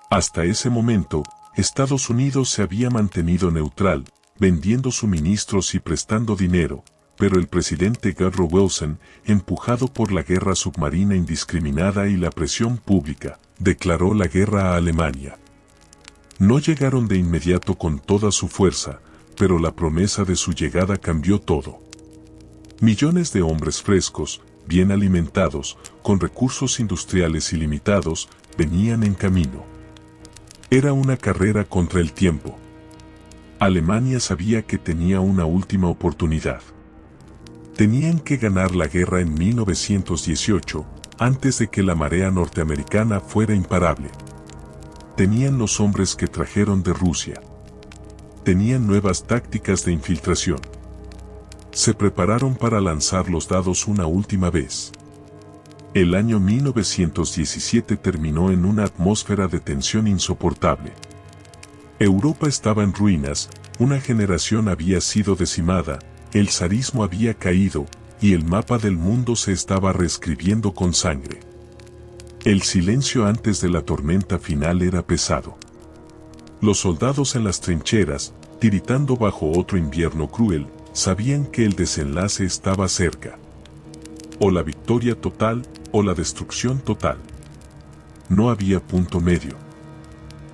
Hasta ese momento, Estados Unidos se había mantenido neutral, vendiendo suministros y prestando dinero, pero el presidente Woodrow Wilson, empujado por la guerra submarina indiscriminada y la presión pública, declaró la guerra a Alemania. No llegaron de inmediato con toda su fuerza, pero la promesa de su llegada cambió todo. Millones de hombres frescos, bien alimentados, con recursos industriales ilimitados, venían en camino. Era una carrera contra el tiempo. Alemania sabía que tenía una última oportunidad. Tenían que ganar la guerra en 1918, antes de que la marea norteamericana fuera imparable. Tenían los hombres que trajeron de Rusia. Tenían nuevas tácticas de infiltración. Se prepararon para lanzar los dados una última vez. El año 1917 terminó en una atmósfera de tensión insoportable. Europa estaba en ruinas, una generación había sido decimada, el zarismo había caído, y el mapa del mundo se estaba reescribiendo con sangre. El silencio antes de la tormenta final era pesado. Los soldados en las trincheras, tiritando bajo otro invierno cruel, sabían que el desenlace estaba cerca. O la victoria total, o la destrucción total. No había punto medio.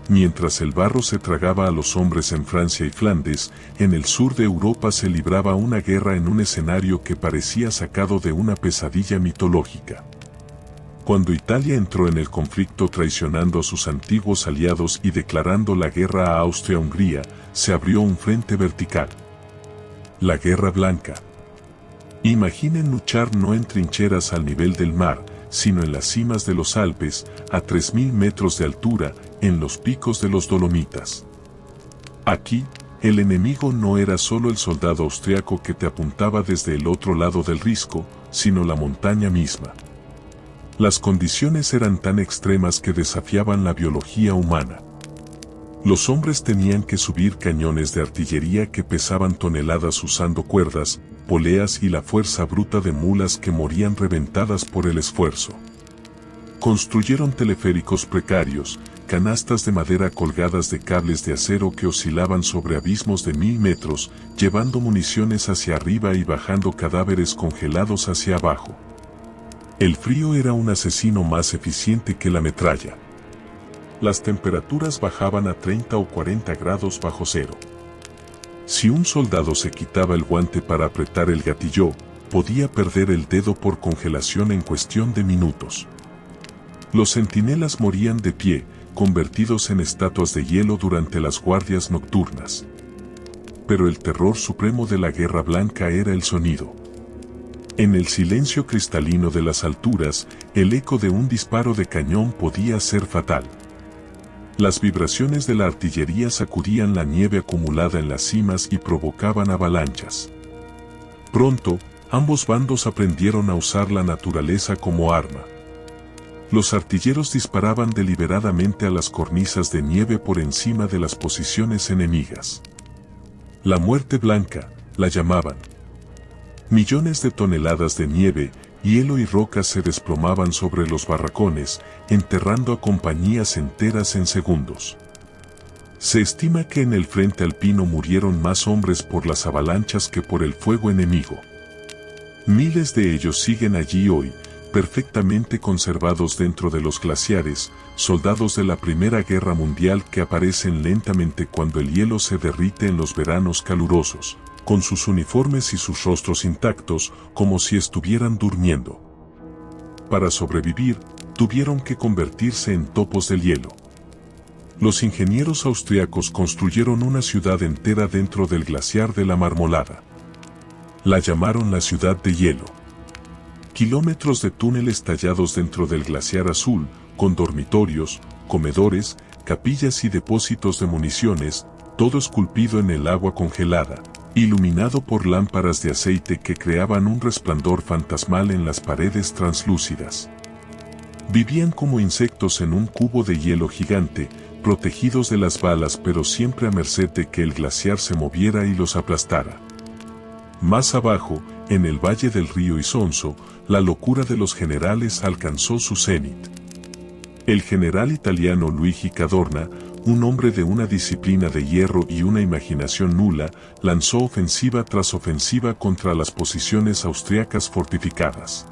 Mientras el barro se tragaba a los hombres en Francia y Flandes, en el sur de Europa se libraba una guerra en un escenario que parecía sacado de una pesadilla mitológica. Cuando Italia entró en el conflicto traicionando a sus antiguos aliados y declarando la guerra a Austria-Hungría, se abrió un frente vertical. La Guerra Blanca. Imaginen luchar no en trincheras al nivel del mar, sino en las cimas de los Alpes, a 3000 metros de altura, en los picos de los Dolomitas. Aquí, el enemigo no era solo el soldado austriaco que te apuntaba desde el otro lado del risco, sino la montaña misma. Las condiciones eran tan extremas que desafiaban la biología humana. Los hombres tenían que subir cañones de artillería que pesaban toneladas usando cuerdas, poleas y la fuerza bruta de mulas que morían reventadas por el esfuerzo. Construyeron teleféricos precarios, canastas de madera colgadas de cables de acero que oscilaban sobre abismos de 1000 metros, llevando municiones hacia arriba y bajando cadáveres congelados hacia abajo. El frío era un asesino más eficiente que la metralla. Las temperaturas bajaban a 30 o 40 grados bajo cero. Si un soldado se quitaba el guante para apretar el gatillo, podía perder el dedo por congelación en cuestión de minutos. Los centinelas morían de pie, convertidos en estatuas de hielo durante las guardias nocturnas. Pero el terror supremo de la Guerra Blanca era el sonido. En el silencio cristalino de las alturas, el eco de un disparo de cañón podía ser fatal. Las vibraciones de la artillería sacudían la nieve acumulada en las cimas y provocaban avalanchas. Pronto, ambos bandos aprendieron a usar la naturaleza como arma. Los artilleros disparaban deliberadamente a las cornisas de nieve por encima de las posiciones enemigas. La muerte blanca, la llamaban. Millones de toneladas de nieve, hielo y rocas se desplomaban sobre los barracones, enterrando a compañías enteras en segundos. Se estima que en el frente alpino murieron más hombres por las avalanchas que por el fuego enemigo. Miles de ellos siguen allí hoy, perfectamente conservados dentro de los glaciares, soldados de la Primera Guerra Mundial que aparecen lentamente cuando el hielo se derrite en los veranos calurosos, con sus uniformes y sus rostros intactos, como si estuvieran durmiendo. Para sobrevivir, tuvieron que convertirse en topos del hielo. Los ingenieros austriacos construyeron una ciudad entera dentro del glaciar de la Marmolada. La llamaron la Ciudad de Hielo. Kilómetros de túneles tallados dentro del glaciar azul, con dormitorios, comedores, capillas y depósitos de municiones, todo esculpido en el agua congelada, iluminado por lámparas de aceite que creaban un resplandor fantasmal en las paredes translúcidas. Vivían como insectos en un cubo de hielo gigante, protegidos de las balas pero siempre a merced de que el glaciar se moviera y los aplastara. Más abajo, en el valle del río Isonzo, la locura de los generales alcanzó su cenit. El general italiano Luigi Cadorna, un hombre de una disciplina de hierro y una imaginación nula, lanzó ofensiva tras ofensiva contra las posiciones austriacas fortificadas.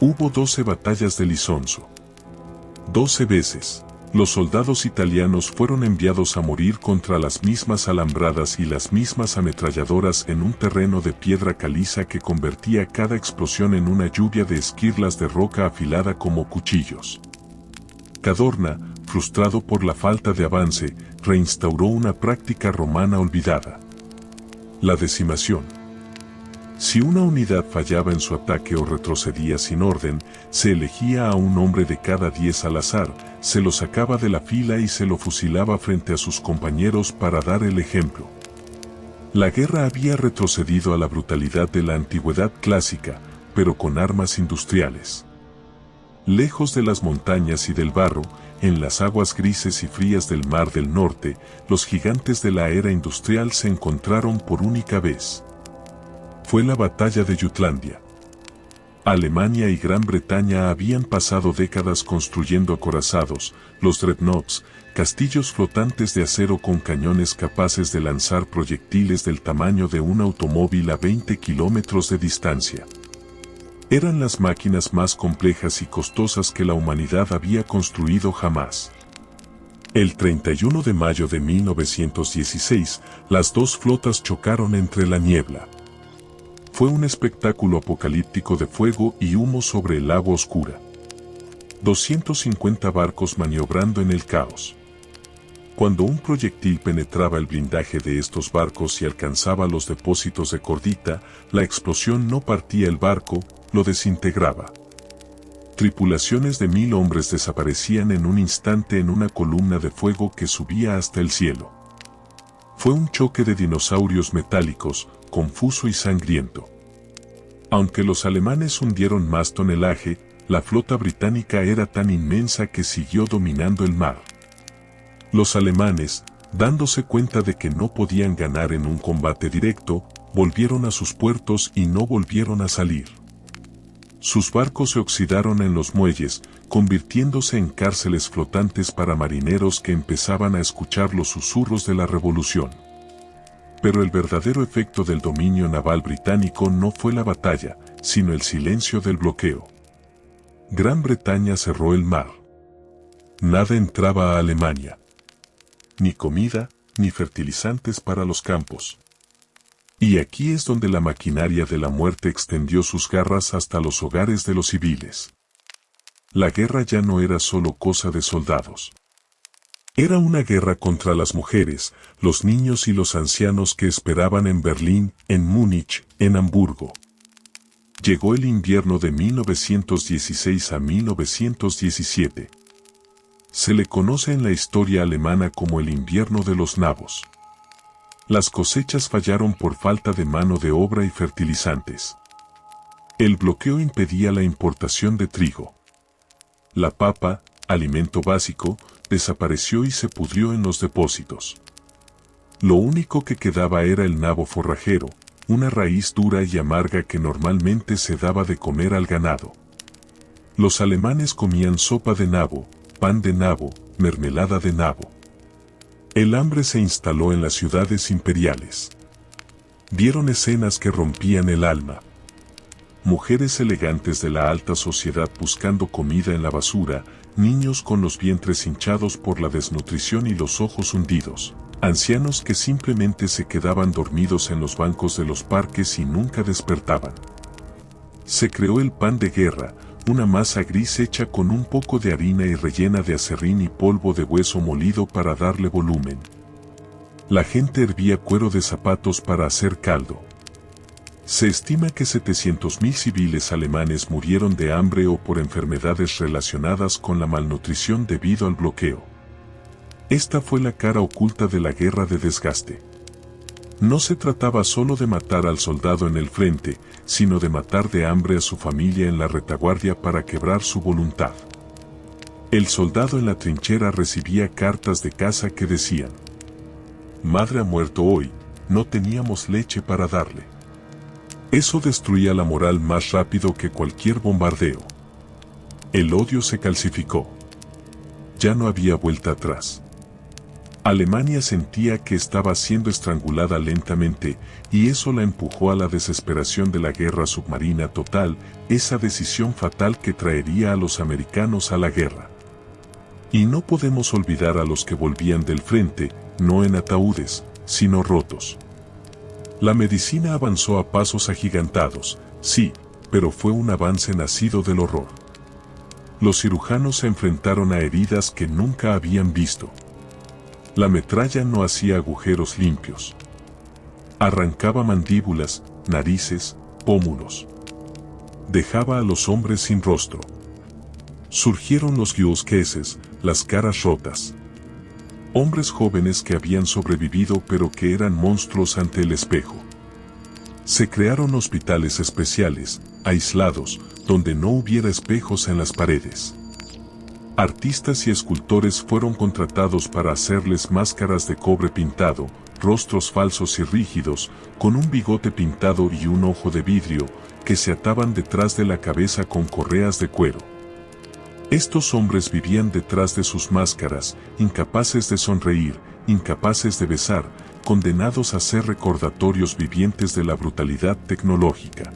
Hubo 12 batallas del Isonzo. 12 veces, los soldados italianos fueron enviados a morir contra las mismas alambradas y las mismas ametralladoras en un terreno de piedra caliza que convertía cada explosión en una lluvia de esquirlas de roca afilada como cuchillos. Cadorna, frustrado por la falta de avance, reinstauró una práctica romana olvidada: la decimación. Si una unidad fallaba en su ataque o retrocedía sin orden, se elegía a un hombre de cada 10 al azar, se lo sacaba de la fila y se lo fusilaba frente a sus compañeros para dar el ejemplo. La guerra había retrocedido a la brutalidad de la antigüedad clásica, pero con armas industriales. Lejos de las montañas y del barro, en las aguas grises y frías del Mar del Norte, los gigantes de la era industrial se encontraron por única vez. Fue la batalla de Jutlandia. Alemania y Gran Bretaña habían pasado décadas construyendo acorazados, los dreadnoughts, castillos flotantes de acero con cañones capaces de lanzar proyectiles del tamaño de un automóvil a 20 kilómetros de distancia. Eran las máquinas más complejas y costosas que la humanidad había construido jamás. El 31 de mayo de 1916, las dos flotas chocaron entre la niebla. Fue un espectáculo apocalíptico de fuego y humo sobre el agua oscura. 250 barcos maniobrando en el caos. Cuando un proyectil penetraba el blindaje de estos barcos y alcanzaba los depósitos de cordita, la explosión no partía el barco, lo desintegraba. Tripulaciones de 1000 hombres desaparecían en un instante en una columna de fuego que subía hasta el cielo. Fue un choque de dinosaurios metálicos, confuso y sangriento. Aunque los alemanes hundieron más tonelaje, la flota británica era tan inmensa que siguió dominando el mar. Los alemanes, dándose cuenta de que no podían ganar en un combate directo, volvieron a sus puertos y no volvieron a salir. Sus barcos se oxidaron en los muelles, convirtiéndose en cárceles flotantes para marineros que empezaban a escuchar los susurros de la revolución. Pero el verdadero efecto del dominio naval británico no fue la batalla, sino el silencio del bloqueo. Gran Bretaña cerró el mar. Nada entraba a Alemania. Ni comida, ni fertilizantes para los campos. Y aquí es donde la maquinaria de la muerte extendió sus garras hasta los hogares de los civiles. La guerra ya no era solo cosa de soldados. Era una guerra contra las mujeres, los niños y los ancianos que esperaban en Berlín, en Múnich, en Hamburgo. Llegó el invierno de 1916 a 1917. Se le conoce en la historia alemana como el invierno de los nabos. Las cosechas fallaron por falta de mano de obra y fertilizantes. El bloqueo impedía la importación de trigo. La papa, alimento básico, desapareció y se pudrió en los depósitos. Lo único que quedaba era el nabo forrajero, una raíz dura y amarga que normalmente se daba de comer al ganado. Los alemanes comían sopa de nabo, pan de nabo, mermelada de nabo. El hambre se instaló en las ciudades imperiales. Vieron escenas que rompían el alma. Mujeres elegantes de la alta sociedad buscando comida en la basura, niños con los vientres hinchados por la desnutrición y los ojos hundidos, ancianos que simplemente se quedaban dormidos en los bancos de los parques y nunca despertaban. Se creó el pan de guerra, una masa gris hecha con un poco de harina y rellena de aserrín y polvo de hueso molido para darle volumen. La gente hervía cuero de zapatos para hacer caldo. Se estima que 700.000 civiles alemanes murieron de hambre o por enfermedades relacionadas con la malnutrición debido al bloqueo. Esta fue la cara oculta de la guerra de desgaste. No se trataba solo de matar al soldado en el frente, sino de matar de hambre a su familia en la retaguardia para quebrar su voluntad. El soldado en la trinchera recibía cartas de casa que decían: "Madre ha muerto hoy, no teníamos leche para darle". Eso destruía la moral más rápido que cualquier bombardeo. El odio se calcificó. Ya no había vuelta atrás. Alemania sentía que estaba siendo estrangulada lentamente, y eso la empujó a la desesperación de la guerra submarina total, esa decisión fatal que traería a los americanos a la guerra. Y no podemos olvidar a los que volvían del frente, no en ataúdes, sino rotos. La medicina avanzó a pasos agigantados, sí, pero fue un avance nacido del horror. Los cirujanos se enfrentaron a heridas que nunca habían visto. La metralla no hacía agujeros limpios. Arrancaba mandíbulas, narices, pómulos. Dejaba a los hombres sin rostro. Surgieron los guiosqueses, las caras rotas. Hombres jóvenes que habían sobrevivido pero que eran monstruos ante el espejo. Se crearon hospitales especiales, aislados, donde no hubiera espejos en las paredes. Artistas y escultores fueron contratados para hacerles máscaras de cobre pintado, rostros falsos y rígidos, con un bigote pintado y un ojo de vidrio, que se ataban detrás de la cabeza con correas de cuero. Estos hombres vivían detrás de sus máscaras, incapaces de sonreír, incapaces de besar, condenados a ser recordatorios vivientes de la brutalidad tecnológica.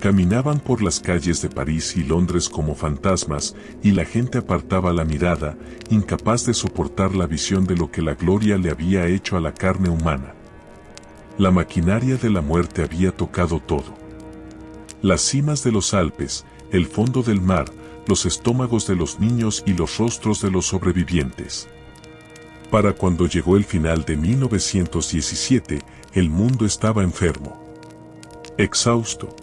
Caminaban por las calles de París y Londres como fantasmas, y la gente apartaba la mirada, incapaz de soportar la visión de lo que la gloria le había hecho a la carne humana. La maquinaria de la muerte había tocado todo. Las cimas de los Alpes, el fondo del mar, los estómagos de los niños y los rostros de los sobrevivientes. Para cuando llegó el final de 1917, el mundo estaba enfermo. Exhausto.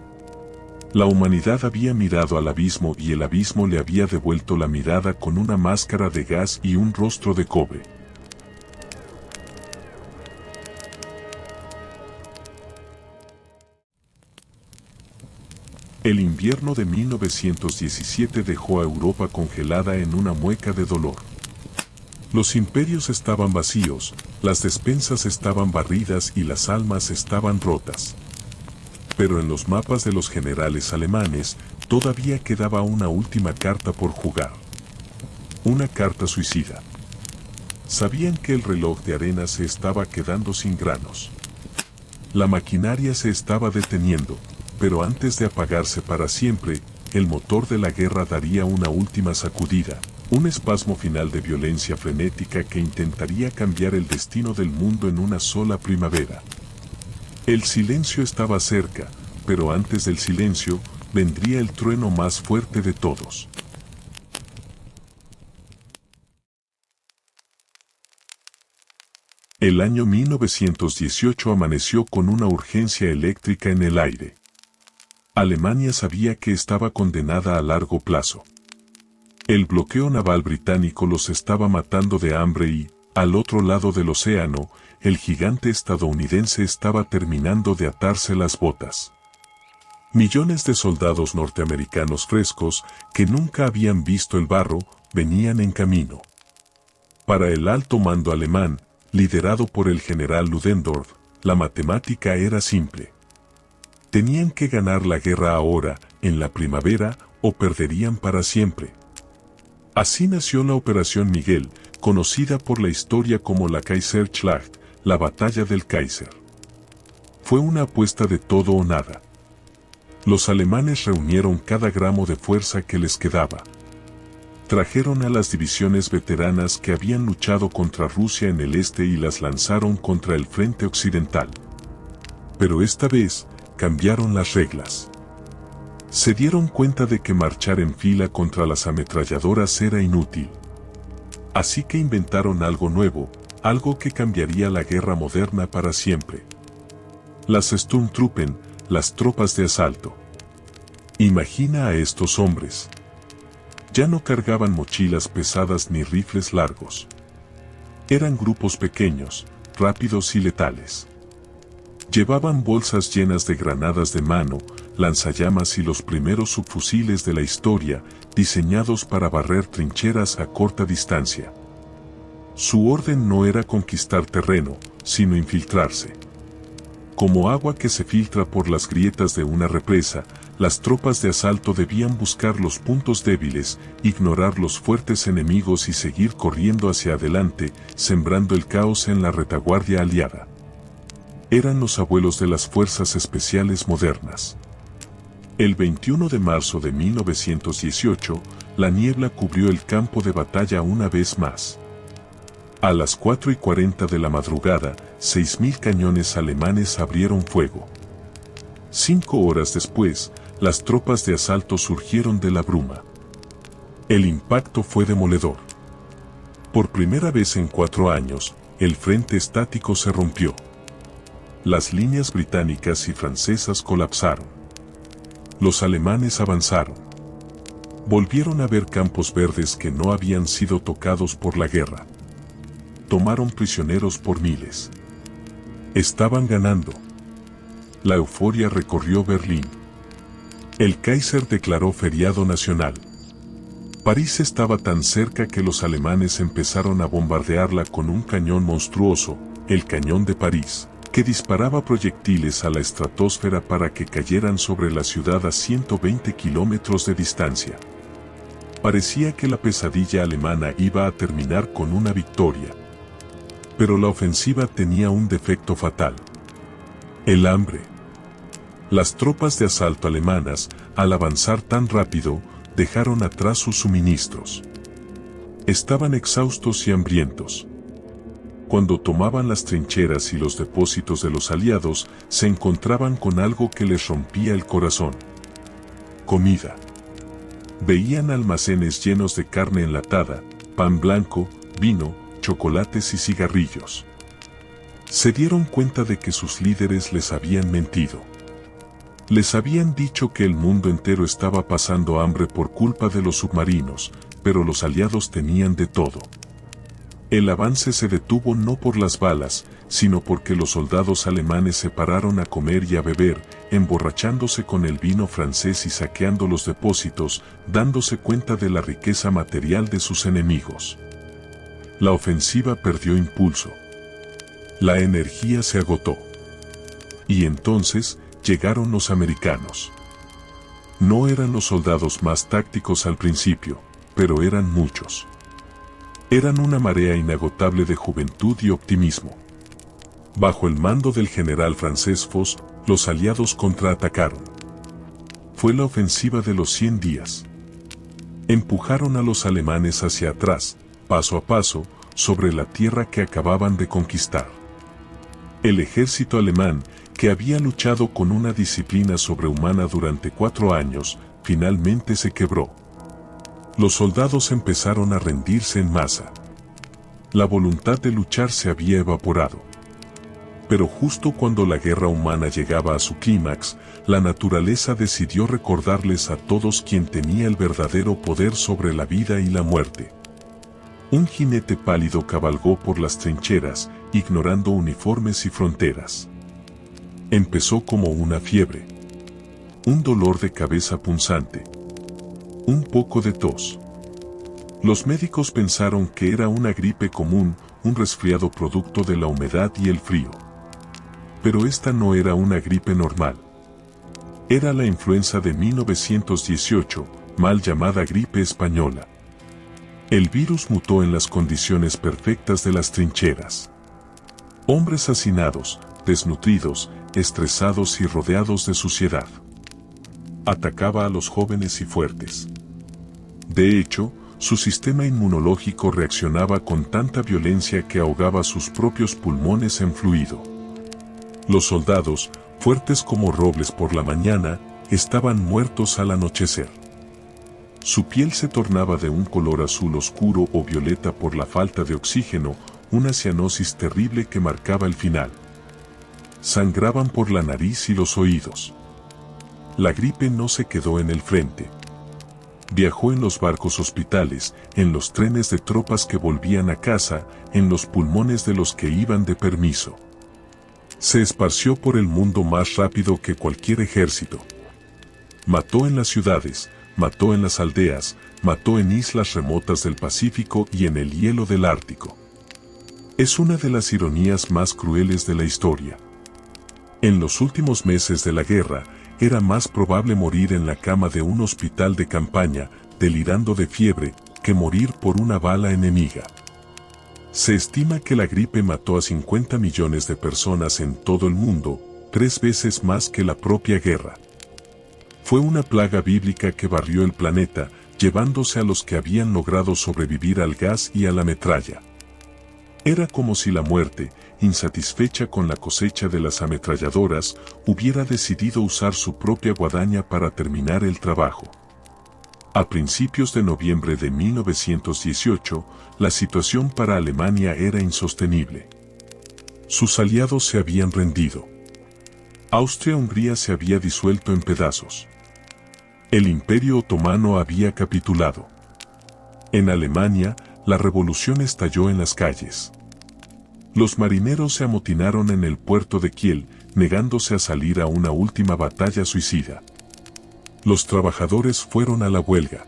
La humanidad había mirado al abismo y el abismo le había devuelto la mirada con una máscara de gas y un rostro de cobre. El invierno de 1917 dejó a Europa congelada en una mueca de dolor. Los imperios estaban vacíos, las despensas estaban barridas y las almas estaban rotas. Pero en los mapas de los generales alemanes, todavía quedaba una última carta por jugar. Una carta suicida. Sabían que el reloj de arena se estaba quedando sin granos. La maquinaria se estaba deteniendo, pero antes de apagarse para siempre, el motor de la guerra daría una última sacudida, un espasmo final de violencia frenética que intentaría cambiar el destino del mundo en una sola primavera. El silencio estaba cerca, pero antes del silencio, vendría el trueno más fuerte de todos. El año 1918 amaneció con una urgencia eléctrica en el aire. Alemania sabía que estaba condenada a largo plazo. El bloqueo naval británico los estaba matando de hambre y, al otro lado del océano, el gigante estadounidense estaba terminando de atarse las botas. Millones de soldados norteamericanos frescos, que nunca habían visto el barro, venían en camino. Para el alto mando alemán, liderado por el general Ludendorff, la matemática era simple. Tenían que ganar la guerra ahora, en la primavera, o perderían para siempre. Así nació la Operación Miguel, conocida por la historia como la Kaiserschlacht, la batalla del Kaiser. Fue una apuesta de todo o nada. Los alemanes reunieron cada gramo de fuerza que les quedaba. Trajeron a las divisiones veteranas que habían luchado contra Rusia en el este y las lanzaron contra el frente occidental. Pero esta vez, cambiaron las reglas. Se dieron cuenta de que marchar en fila contra las ametralladoras era inútil. Así que inventaron algo nuevo, algo que cambiaría la guerra moderna para siempre. Las Sturmtruppen, las tropas de asalto. Imagina a estos hombres. Ya no cargaban mochilas pesadas ni rifles largos. Eran grupos pequeños, rápidos y letales. Llevaban bolsas llenas de granadas de mano, lanzallamas y los primeros subfusiles de la historia, diseñados para barrer trincheras a corta distancia. Su orden no era conquistar terreno, sino infiltrarse. Como agua que se filtra por las grietas de una represa, las tropas de asalto debían buscar los puntos débiles, ignorar los fuertes enemigos y seguir corriendo hacia adelante, sembrando el caos en la retaguardia aliada. Eran los abuelos de las fuerzas especiales modernas. El 21 de marzo de 1918, la niebla cubrió el campo de batalla una vez más. A las 4:40 de la madrugada, 6.000 cañones alemanes abrieron fuego. 5 horas después, las tropas de asalto surgieron de la bruma. El impacto fue demoledor. Por primera vez en 4 años, el frente estático se rompió. Las líneas británicas y francesas colapsaron. Los alemanes avanzaron. Volvieron a ver campos verdes que no habían sido tocados por la guerra. Tomaron prisioneros por miles. Estaban ganando. La euforia recorrió Berlín. El Kaiser declaró feriado nacional. París estaba tan cerca que los alemanes empezaron a bombardearla con un cañón monstruoso, el Cañón de París, que disparaba proyectiles a la estratosfera para que cayeran sobre la ciudad a 120 kilómetros de distancia. Parecía que la pesadilla alemana iba a terminar con una victoria. Pero la ofensiva tenía un defecto fatal: el hambre. Las tropas de asalto alemanas, al avanzar tan rápido, dejaron atrás sus suministros. Estaban exhaustos y hambrientos. Cuando tomaban las trincheras y los depósitos de los aliados, se encontraban con algo que les rompía el corazón: comida. Veían almacenes llenos de carne enlatada, pan blanco, vino, chocolates y cigarrillos. Se dieron cuenta de que sus líderes les habían mentido. Les habían dicho que el mundo entero estaba pasando hambre por culpa de los submarinos, pero los aliados tenían de todo. El avance se detuvo no por las balas, sino porque los soldados alemanes se pararon a comer y a beber, emborrachándose con el vino francés y saqueando los depósitos, dándose cuenta de la riqueza material de sus enemigos. La ofensiva perdió impulso. La energía se agotó. Y entonces llegaron los americanos. No eran los soldados más tácticos al principio, pero eran muchos. Eran una marea inagotable de juventud y optimismo. Bajo el mando del general francés Foch, los aliados contraatacaron. Fue la ofensiva de los 100 días. Empujaron a los alemanes hacia atrás, paso a paso, sobre la tierra que acababan de conquistar. El ejército alemán, que había luchado con una disciplina sobrehumana durante 4 años, finalmente se quebró. Los soldados empezaron a rendirse en masa. La voluntad de luchar se había evaporado. Pero justo cuando la guerra humana llegaba a su clímax, la naturaleza decidió recordarles a todos quién tenía el verdadero poder sobre la vida y la muerte. Un jinete pálido cabalgó por las trincheras, ignorando uniformes y fronteras. Empezó como una fiebre, un dolor de cabeza punzante, un poco de tos. Los médicos pensaron que era una gripe común, un resfriado producto de la humedad y el frío. Pero esta no era una gripe normal. Era la influenza de 1918, mal llamada gripe española. El virus mutó en las condiciones perfectas de las trincheras. Hombres hacinados, desnutridos, estresados y rodeados de suciedad. Atacaba a los jóvenes y fuertes. De hecho, su sistema inmunológico reaccionaba con tanta violencia que ahogaba sus propios pulmones en fluido. Los soldados, fuertes como robles por la mañana, estaban muertos al anochecer. Su piel se tornaba de un color azul oscuro o violeta por la falta de oxígeno, una cianosis terrible que marcaba el final. Sangraban por la nariz y los oídos. La gripe no se quedó en el frente. Viajó en los barcos hospitales, en los trenes de tropas que volvían a casa, en los pulmones de los que iban de permiso. Se esparció por el mundo más rápido que cualquier ejército. Mató en las ciudades, mató en las aldeas, mató en islas remotas del Pacífico y en el hielo del Ártico. Es una de las ironías más crueles de la historia. En los últimos meses de la guerra, era más probable morir en la cama de un hospital de campaña, delirando de fiebre, que morir por una bala enemiga. Se estima que la gripe mató a 50 millones de personas en todo el mundo, 3 veces más que la propia guerra. Fue una plaga bíblica que barrió el planeta, llevándose a los que habían logrado sobrevivir al gas y a la metralla. Era como si la muerte, insatisfecha con la cosecha de las ametralladoras, hubiera decidido usar su propia guadaña para terminar el trabajo. A principios de noviembre de 1918, la situación para Alemania era insostenible. Sus aliados se habían rendido. Austria-Hungría se había disuelto en pedazos. El Imperio Otomano había capitulado. En Alemania, la revolución estalló en las calles. Los marineros se amotinaron en el puerto de Kiel, negándose a salir a una última batalla suicida. Los trabajadores fueron a la huelga.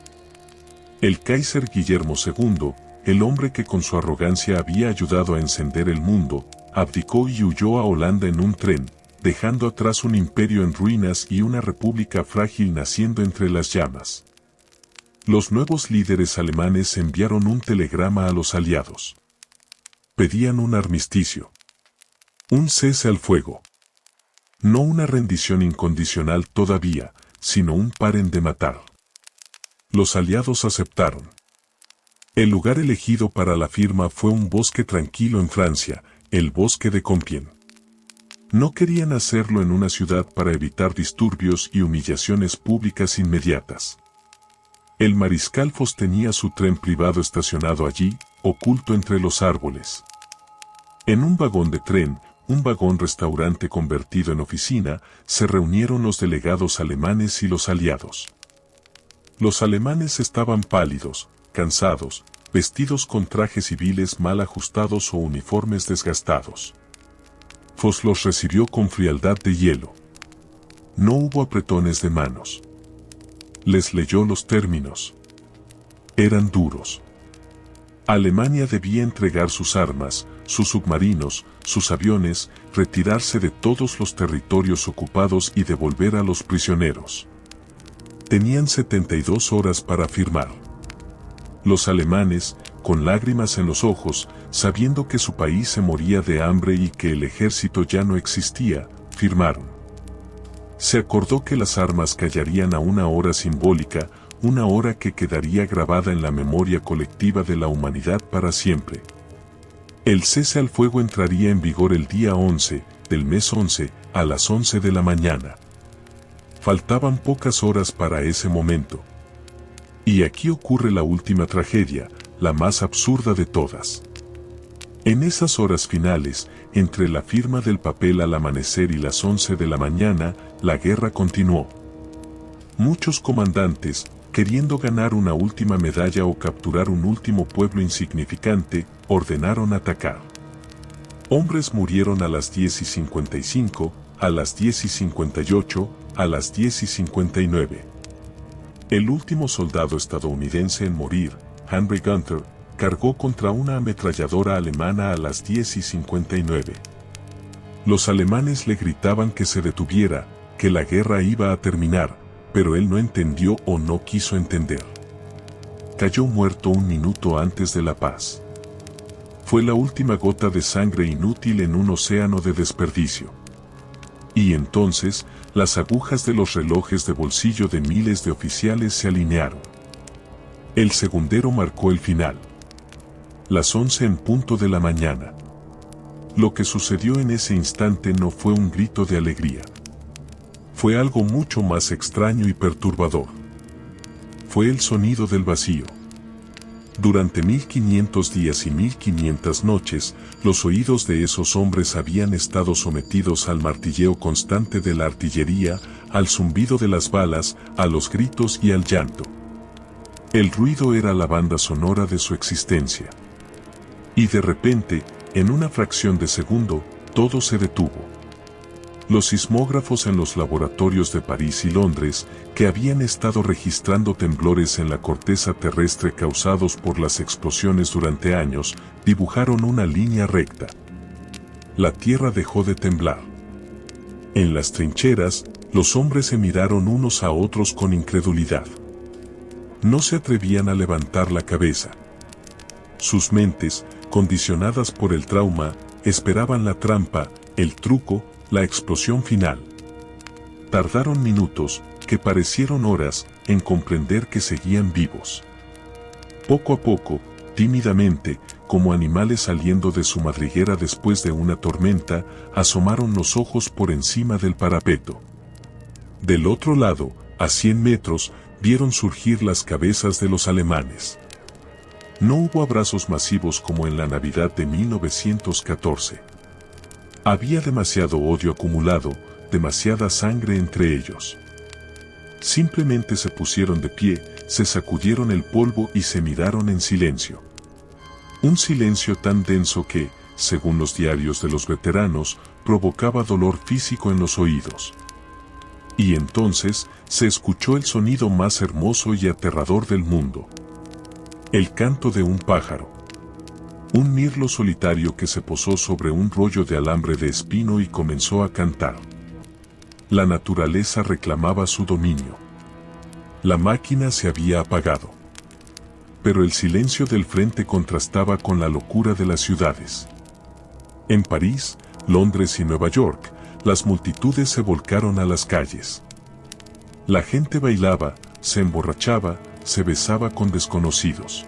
El Kaiser Guillermo II, el hombre que con su arrogancia había ayudado a encender el mundo, abdicó y huyó a Holanda en un tren, dejando atrás un imperio en ruinas y una república frágil naciendo entre las llamas. Los nuevos líderes alemanes enviaron un telegrama a los aliados. Pedían un armisticio. Un cese al fuego. No una rendición incondicional todavía, sino un paren de matar. Los aliados aceptaron. El lugar elegido para la firma fue un bosque tranquilo en Francia, el bosque de Compiègne. No querían hacerlo en una ciudad para evitar disturbios y humillaciones públicas inmediatas. El mariscal Foch tenía su tren privado estacionado allí, oculto entre los árboles. En un vagón de tren, un vagón restaurante convertido en oficina, se reunieron los delegados alemanes y los aliados. Los alemanes estaban pálidos, cansados, vestidos con trajes civiles mal ajustados o uniformes desgastados. Foch los recibió con frialdad de hielo. No hubo apretones de manos. Les leyó los términos. Eran duros. Alemania debía entregar sus armas, sus submarinos, sus aviones, retirarse de todos los territorios ocupados y devolver a los prisioneros. Tenían 72 horas para firmar. Los alemanes, con lágrimas en los ojos, sabiendo que su país se moría de hambre y que el ejército ya no existía, firmaron. Se acordó que las armas callarían a una hora simbólica, una hora que quedaría grabada en la memoria colectiva de la humanidad para siempre. El cese al fuego entraría en vigor el día 11, del mes 11, a las 11 de la mañana. Faltaban pocas horas para ese momento. Y aquí ocurre la última tragedia, la más absurda de todas. En esas horas finales, entre la firma del papel al amanecer y las 11 de la mañana, la guerra continuó. Muchos comandantes, queriendo ganar una última medalla o capturar un último pueblo insignificante, ordenaron atacar. Hombres murieron a las 10:55, a las 10:58, a las 10:59. El último soldado estadounidense en morir, Henry Gunther, cargó contra una ametralladora alemana a las 10:59. Los alemanes le gritaban que se detuviera, que la guerra iba a terminar, pero él no entendió o no quiso entender. Cayó muerto un minuto antes de la paz. Fue la última gota de sangre inútil en un océano de desperdicio. Y entonces, las agujas de los relojes de bolsillo de miles de oficiales se alinearon. El segundero marcó el final. Las 11 en punto de la mañana. Lo que sucedió en ese instante no fue un grito de alegría. Fue algo mucho más extraño y perturbador. Fue el sonido del vacío. Durante 1500 días y 1500 noches, los oídos de esos hombres habían estado sometidos al martilleo constante de la artillería, al zumbido de las balas, a los gritos y al llanto. El ruido era la banda sonora de su existencia. Y de repente, en una fracción de segundo, todo se detuvo. Los sismógrafos en los laboratorios de París y Londres, que habían estado registrando temblores en la corteza terrestre causados por las explosiones durante años, dibujaron una línea recta. La tierra dejó de temblar. En las trincheras, Los hombres se miraron unos a otros con incredulidad. No se atrevían a levantar la cabeza. Sus mentes, condicionadas por el trauma, esperaban la trampa, el truco, la explosión final. Tardaron minutos, que parecieron horas, en comprender que seguían vivos. Poco a poco, tímidamente, como animales saliendo de su madriguera después de una tormenta, asomaron los ojos por encima del parapeto. Del otro lado, a 100 metros, vieron surgir las cabezas de los alemanes. No hubo abrazos masivos como en la Navidad de 1914. Había demasiado odio acumulado, demasiada sangre entre ellos. Simplemente se pusieron de pie, se sacudieron el polvo y se miraron en silencio. Un silencio tan denso que, según los diarios de los veteranos, provocaba dolor físico en los oídos. Y entonces, se escuchó el sonido más hermoso y aterrador del mundo. El canto de un pájaro. Un mirlo solitario que se posó sobre un rollo de alambre de espino y comenzó a cantar. La naturaleza reclamaba su dominio. La máquina se había apagado. Pero el silencio del frente contrastaba con la locura de las ciudades. En París, Londres y Nueva York, las multitudes se volcaron a las calles. La gente bailaba, se emborrachaba, se besaba con desconocidos.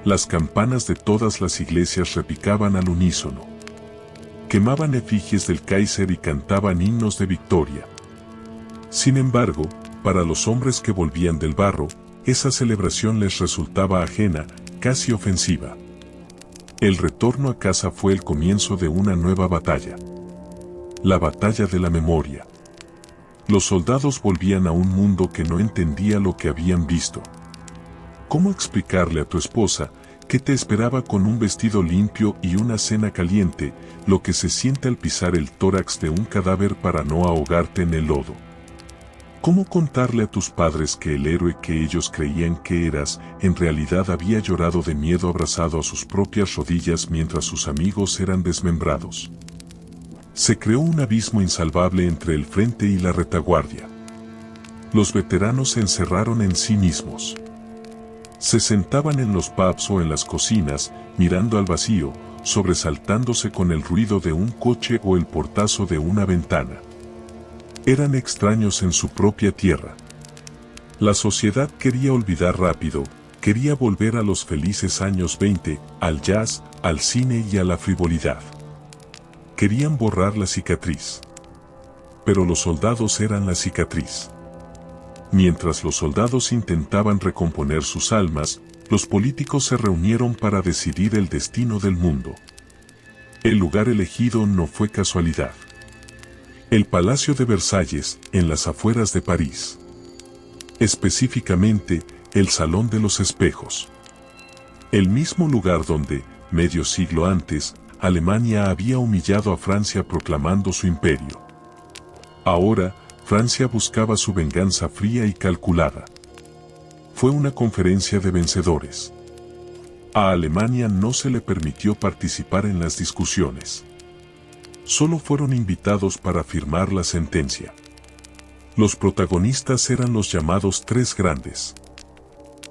Las campanas de todas las iglesias repicaban al unísono. Quemaban efigies del Kaiser y cantaban himnos de victoria. Sin embargo, para los hombres que volvían del barro, esa celebración les resultaba ajena, casi ofensiva. El retorno a casa fue el comienzo de una nueva batalla. La batalla de la memoria. Los soldados volvían a un mundo que no entendía lo que habían visto. ¿Cómo explicarle a tu esposa que te esperaba con un vestido limpio y una cena caliente, lo que se siente al pisar el tórax de un cadáver para no ahogarte en el lodo? ¿Cómo contarle a tus padres que el héroe que ellos creían que eras, en realidad había llorado de miedo abrazado a sus propias rodillas mientras sus amigos eran desmembrados? Se creó un abismo insalvable entre el frente y la retaguardia. Los veteranos se encerraron en sí mismos. Se sentaban en los pubs o en las cocinas, mirando al vacío, sobresaltándose con el ruido de un coche o el portazo de una ventana. Eran extraños en su propia tierra. La sociedad quería olvidar rápido, quería volver a los felices años 20, al jazz, al cine y a la frivolidad. Querían borrar la cicatriz. Pero los soldados eran la cicatriz. Mientras los soldados intentaban recomponer sus almas, los políticos se reunieron para decidir el destino del mundo. El lugar elegido no fue casualidad. El Palacio de Versalles, en las afueras de París. Específicamente, el Salón de los Espejos. El mismo lugar donde, medio siglo antes, Alemania había humillado a Francia proclamando su imperio. Ahora, Francia buscaba su venganza fría y calculada. Fue una conferencia de vencedores. A Alemania no se le permitió participar en las discusiones. Solo fueron invitados para firmar la sentencia. Los protagonistas eran los llamados Tres Grandes.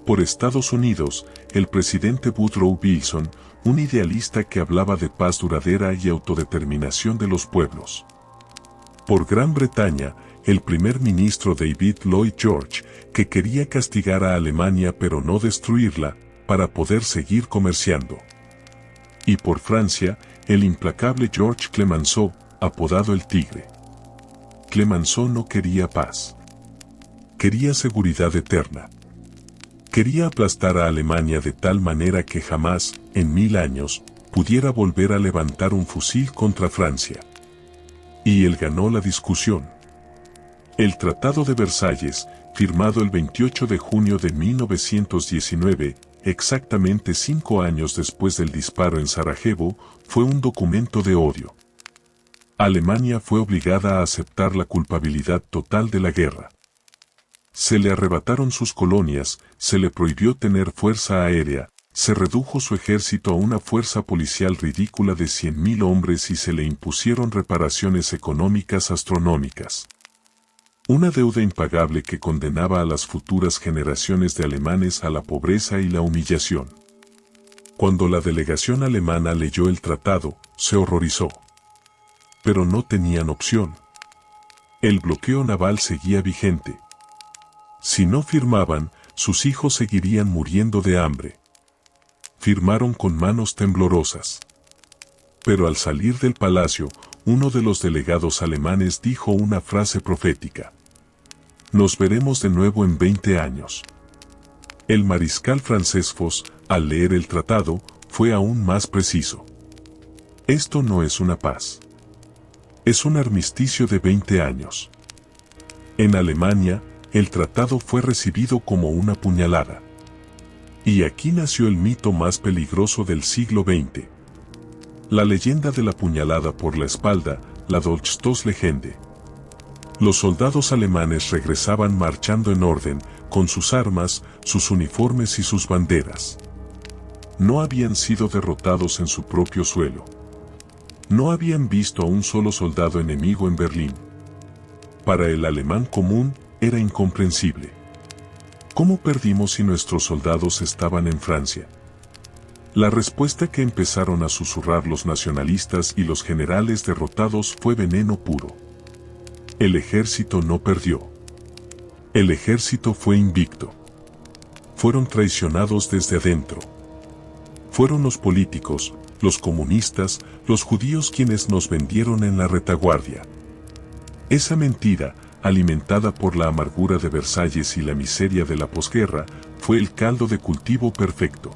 Por Estados Unidos, el presidente Woodrow Wilson, un idealista que hablaba de paz duradera y autodeterminación de los pueblos. Por Gran Bretaña, el primer ministro David Lloyd George, que quería castigar a Alemania pero no destruirla, para poder seguir comerciando. Y por Francia, el implacable Georges Clemenceau, apodado el Tigre. Clemenceau no quería paz. Quería seguridad eterna. Quería aplastar a Alemania de tal manera que jamás, en 1000 años, pudiera volver a levantar un fusil contra Francia. Y él ganó la discusión. El Tratado de Versalles, firmado el 28 de junio de 1919, exactamente 5 años después del disparo en Sarajevo, fue un documento de odio. Alemania fue obligada a aceptar la culpabilidad total de la guerra. Se le arrebataron sus colonias, se le prohibió tener fuerza aérea, se redujo su ejército a una fuerza policial ridícula de 100.000 hombres y se le impusieron reparaciones económicas astronómicas. Una deuda impagable que condenaba a las futuras generaciones de alemanes a la pobreza y la humillación. Cuando la delegación alemana leyó el tratado, se horrorizó. Pero no tenían opción. El bloqueo naval seguía vigente. Si no firmaban, sus hijos seguirían muriendo de hambre. Firmaron con manos temblorosas. Pero al salir del palacio, uno de los delegados alemanes dijo una frase profética. Nos veremos de nuevo en 20 años. El mariscal francés Foch, al leer el tratado, fue aún más preciso. Esto no es una paz. Es un armisticio de 20 años. En Alemania, el tratado fue recibido como una puñalada. Y aquí nació el mito más peligroso del siglo XX. La leyenda de la puñalada por la espalda, la Dolchstoßlegende. Los soldados alemanes regresaban marchando en orden, con sus armas, sus uniformes y sus banderas. No habían sido derrotados en su propio suelo. No habían visto a un solo soldado enemigo en Berlín. Para el alemán común, era incomprensible. ¿Cómo perdimos si nuestros soldados estaban en Francia? La respuesta que empezaron a susurrar los nacionalistas y los generales derrotados fue veneno puro. El ejército no perdió. El ejército fue invicto. Fueron traicionados desde adentro. Fueron los políticos, los comunistas, los judíos quienes nos vendieron en la retaguardia. Esa mentira, alimentada por la amargura de Versalles y la miseria de la posguerra, fue el caldo de cultivo perfecto.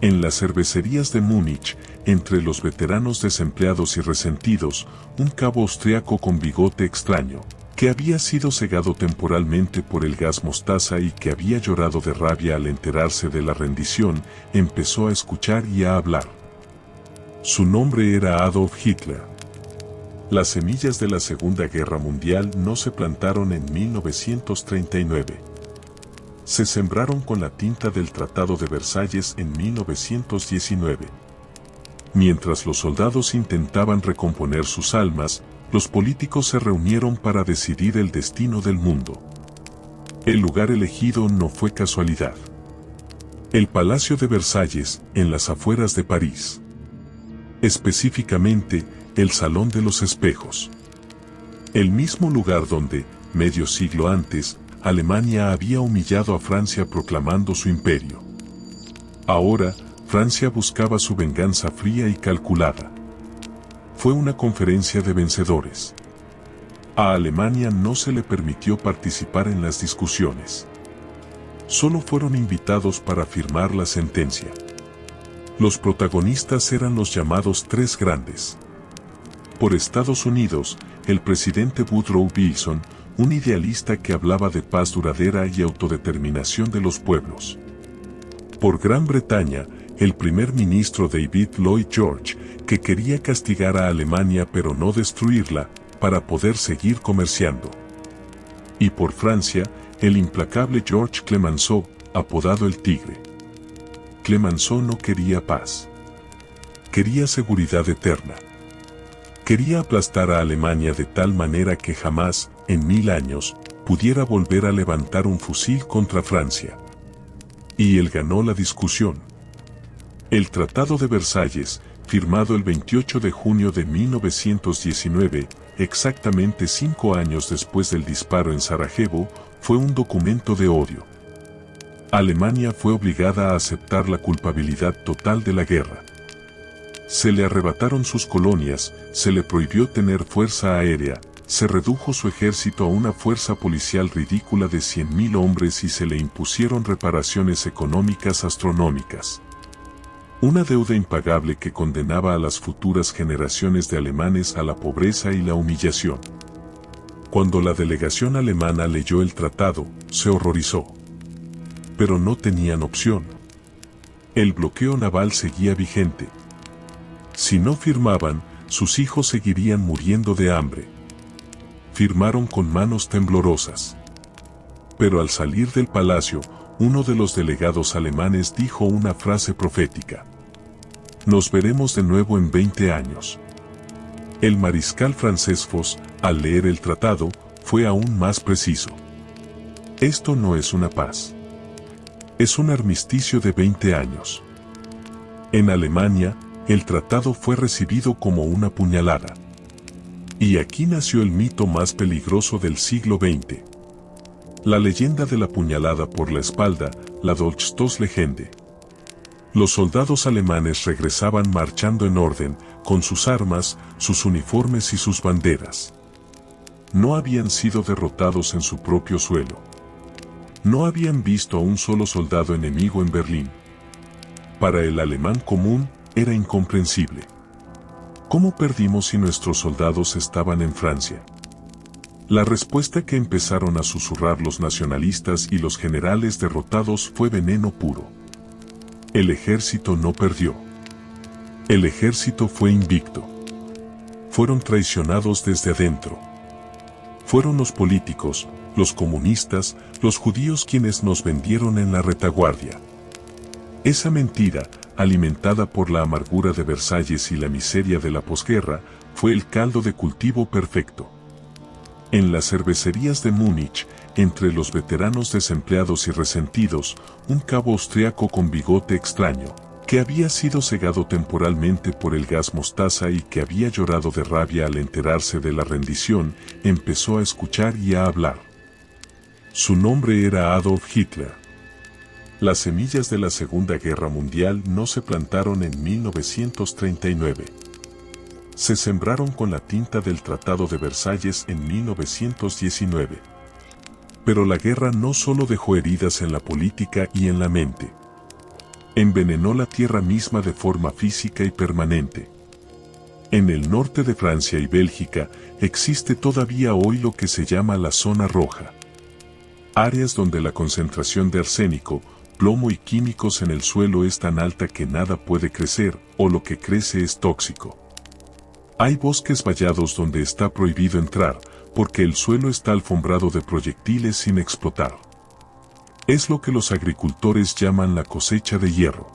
En las cervecerías de Múnich, entre los veteranos desempleados y resentidos, un cabo austriaco con bigote extraño, que había sido cegado temporalmente por el gas mostaza y que había llorado de rabia al enterarse de la rendición, empezó a escuchar y a hablar. Su nombre era Adolf Hitler. Las semillas de la Segunda Guerra Mundial no se plantaron en 1939. Se sembraron con la tinta del Tratado de Versalles en 1919. Mientras los soldados intentaban recomponer sus almas, los políticos se reunieron para decidir el destino del mundo. El lugar elegido no fue casualidad. El Palacio de Versalles, en las afueras de París. Específicamente, el Salón de los Espejos. El mismo lugar donde, medio siglo antes, Alemania había humillado a Francia proclamando su imperio. Ahora, Francia buscaba su venganza fría y calculada. Fue una conferencia de vencedores. A Alemania no se le permitió participar en las discusiones. Solo fueron invitados para firmar la sentencia. Los protagonistas eran los llamados Tres Grandes. Por Estados Unidos, el presidente Woodrow Wilson, un idealista que hablaba de paz duradera y autodeterminación de los pueblos. Por Gran Bretaña, el primer ministro David Lloyd George, que quería castigar a Alemania pero no destruirla, para poder seguir comerciando. Y por Francia, el implacable Georges Clemenceau, apodado el Tigre. Clemenceau no quería paz. Quería seguridad eterna. Quería aplastar a Alemania de tal manera que jamás, en 1000 años, pudiera volver a levantar un fusil contra Francia. Y él ganó la discusión. El Tratado de Versalles, firmado el 28 de junio de 1919, exactamente 5 años después del disparo en Sarajevo, fue un documento de odio. Alemania fue obligada a aceptar la culpabilidad total de la guerra. Se le arrebataron sus colonias, se le prohibió tener fuerza aérea, se redujo su ejército a una fuerza policial ridícula de 100.000 hombres y se le impusieron reparaciones económicas astronómicas. Una deuda impagable que condenaba a las futuras generaciones de alemanes a la pobreza y la humillación. Cuando la delegación alemana leyó el tratado, se horrorizó. Pero no tenían opción. El bloqueo naval seguía vigente. Si no firmaban, sus hijos seguirían muriendo de hambre. Firmaron con manos temblorosas. Pero al salir del palacio, uno de los delegados alemanes dijo una frase profética. Nos veremos de nuevo en 20 años. El mariscal francés Foch, al leer el tratado, fue aún más preciso. Esto no es una paz. Es un armisticio de 20 años. En Alemania, el tratado fue recibido como una puñalada. Y aquí nació el mito más peligroso del siglo XX. La leyenda de la puñalada por la espalda, la Dolchstoßlegende. Los soldados alemanes regresaban marchando en orden, con sus armas, sus uniformes y sus banderas. No habían sido derrotados en su propio suelo. No habían visto a un solo soldado enemigo en Berlín. Para el alemán común, era incomprensible. ¿Cómo perdimos si nuestros soldados estaban en Francia? La respuesta que empezaron a susurrar los nacionalistas y los generales derrotados fue veneno puro. El ejército no perdió. El ejército fue invicto. Fueron traicionados desde adentro. Fueron los políticos, los comunistas, los judíos quienes nos vendieron en la retaguardia. Esa mentira, alimentada por la amargura de Versalles y la miseria de la posguerra, fue el caldo de cultivo perfecto. En las cervecerías de Múnich, entre los veteranos desempleados y resentidos, un cabo austriaco con bigote extraño, que había sido cegado temporalmente por el gas mostaza y que había llorado de rabia al enterarse de la rendición, empezó a escuchar y a hablar. Su nombre era Adolf Hitler. Las semillas de la Segunda Guerra Mundial no se plantaron en 1939. Se sembraron con la tinta del Tratado de Versalles en 1919. Pero la guerra no solo dejó heridas en la política y en la mente. Envenenó la tierra misma de forma física y permanente. En el norte de Francia y Bélgica existe todavía hoy lo que se llama la zona roja. Áreas donde la concentración de arsénico, plomo y químicos en el suelo es tan alta que nada puede crecer, o lo que crece es tóxico. Hay bosques vallados donde está prohibido entrar, porque el suelo está alfombrado de proyectiles sin explotar. Es lo que los agricultores llaman la cosecha de hierro.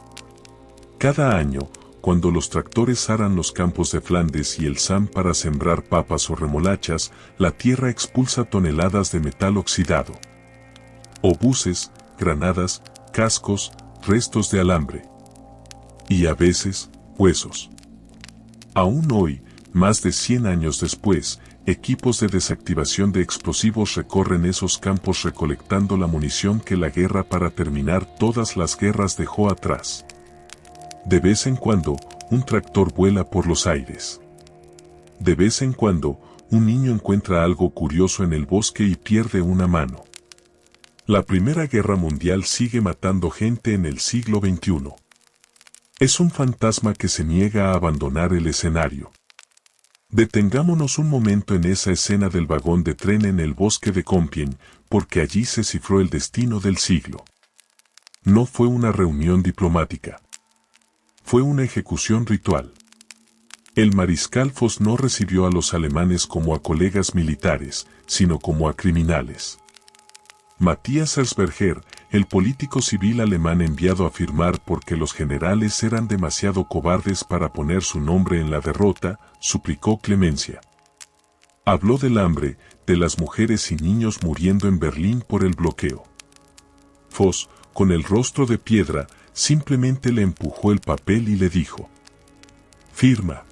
Cada año, cuando los tractores aran los campos de Flandes y el Sam para sembrar papas o remolachas, la tierra expulsa toneladas de metal oxidado. Obuses, granadas, cascos, restos de alambre. Y a veces, huesos. Aún hoy, más de 100 años después, equipos de desactivación de explosivos recorren esos campos recolectando la munición que la guerra para terminar todas las guerras dejó atrás. De vez en cuando, un tractor vuela por los aires. De vez en cuando, un niño encuentra algo curioso en el bosque y pierde una mano. La Primera Guerra Mundial sigue matando gente en el siglo XXI. Es un fantasma que se niega a abandonar el escenario. Detengámonos un momento en esa escena del vagón de tren en el bosque de Compiègne, porque allí se cifró el destino del siglo. No fue una reunión diplomática. Fue una ejecución ritual. El mariscal Foch no recibió a los alemanes como a colegas militares, sino como a criminales. Matthias Erzberger, el político civil alemán enviado a firmar porque los generales eran demasiado cobardes para poner su nombre en la derrota, suplicó clemencia. Habló del hambre, de las mujeres y niños muriendo en Berlín por el bloqueo. Foch, con el rostro de piedra, simplemente le empujó el papel y le dijo: «Firma».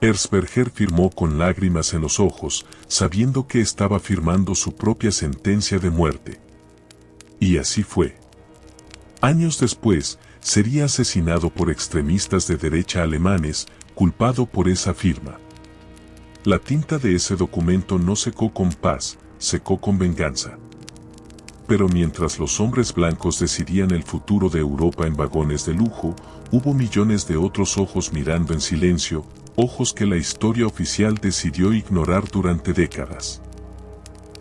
Erzberger firmó con lágrimas en los ojos, sabiendo que estaba firmando su propia sentencia de muerte. Y así fue. Años después, sería asesinado por extremistas de derecha alemanes, culpado por esa firma. La tinta de ese documento no secó con paz, secó con venganza. Pero mientras los hombres blancos decidían el futuro de Europa en vagones de lujo, hubo millones de otros ojos mirando en silencio, ojos que la historia oficial decidió ignorar durante décadas.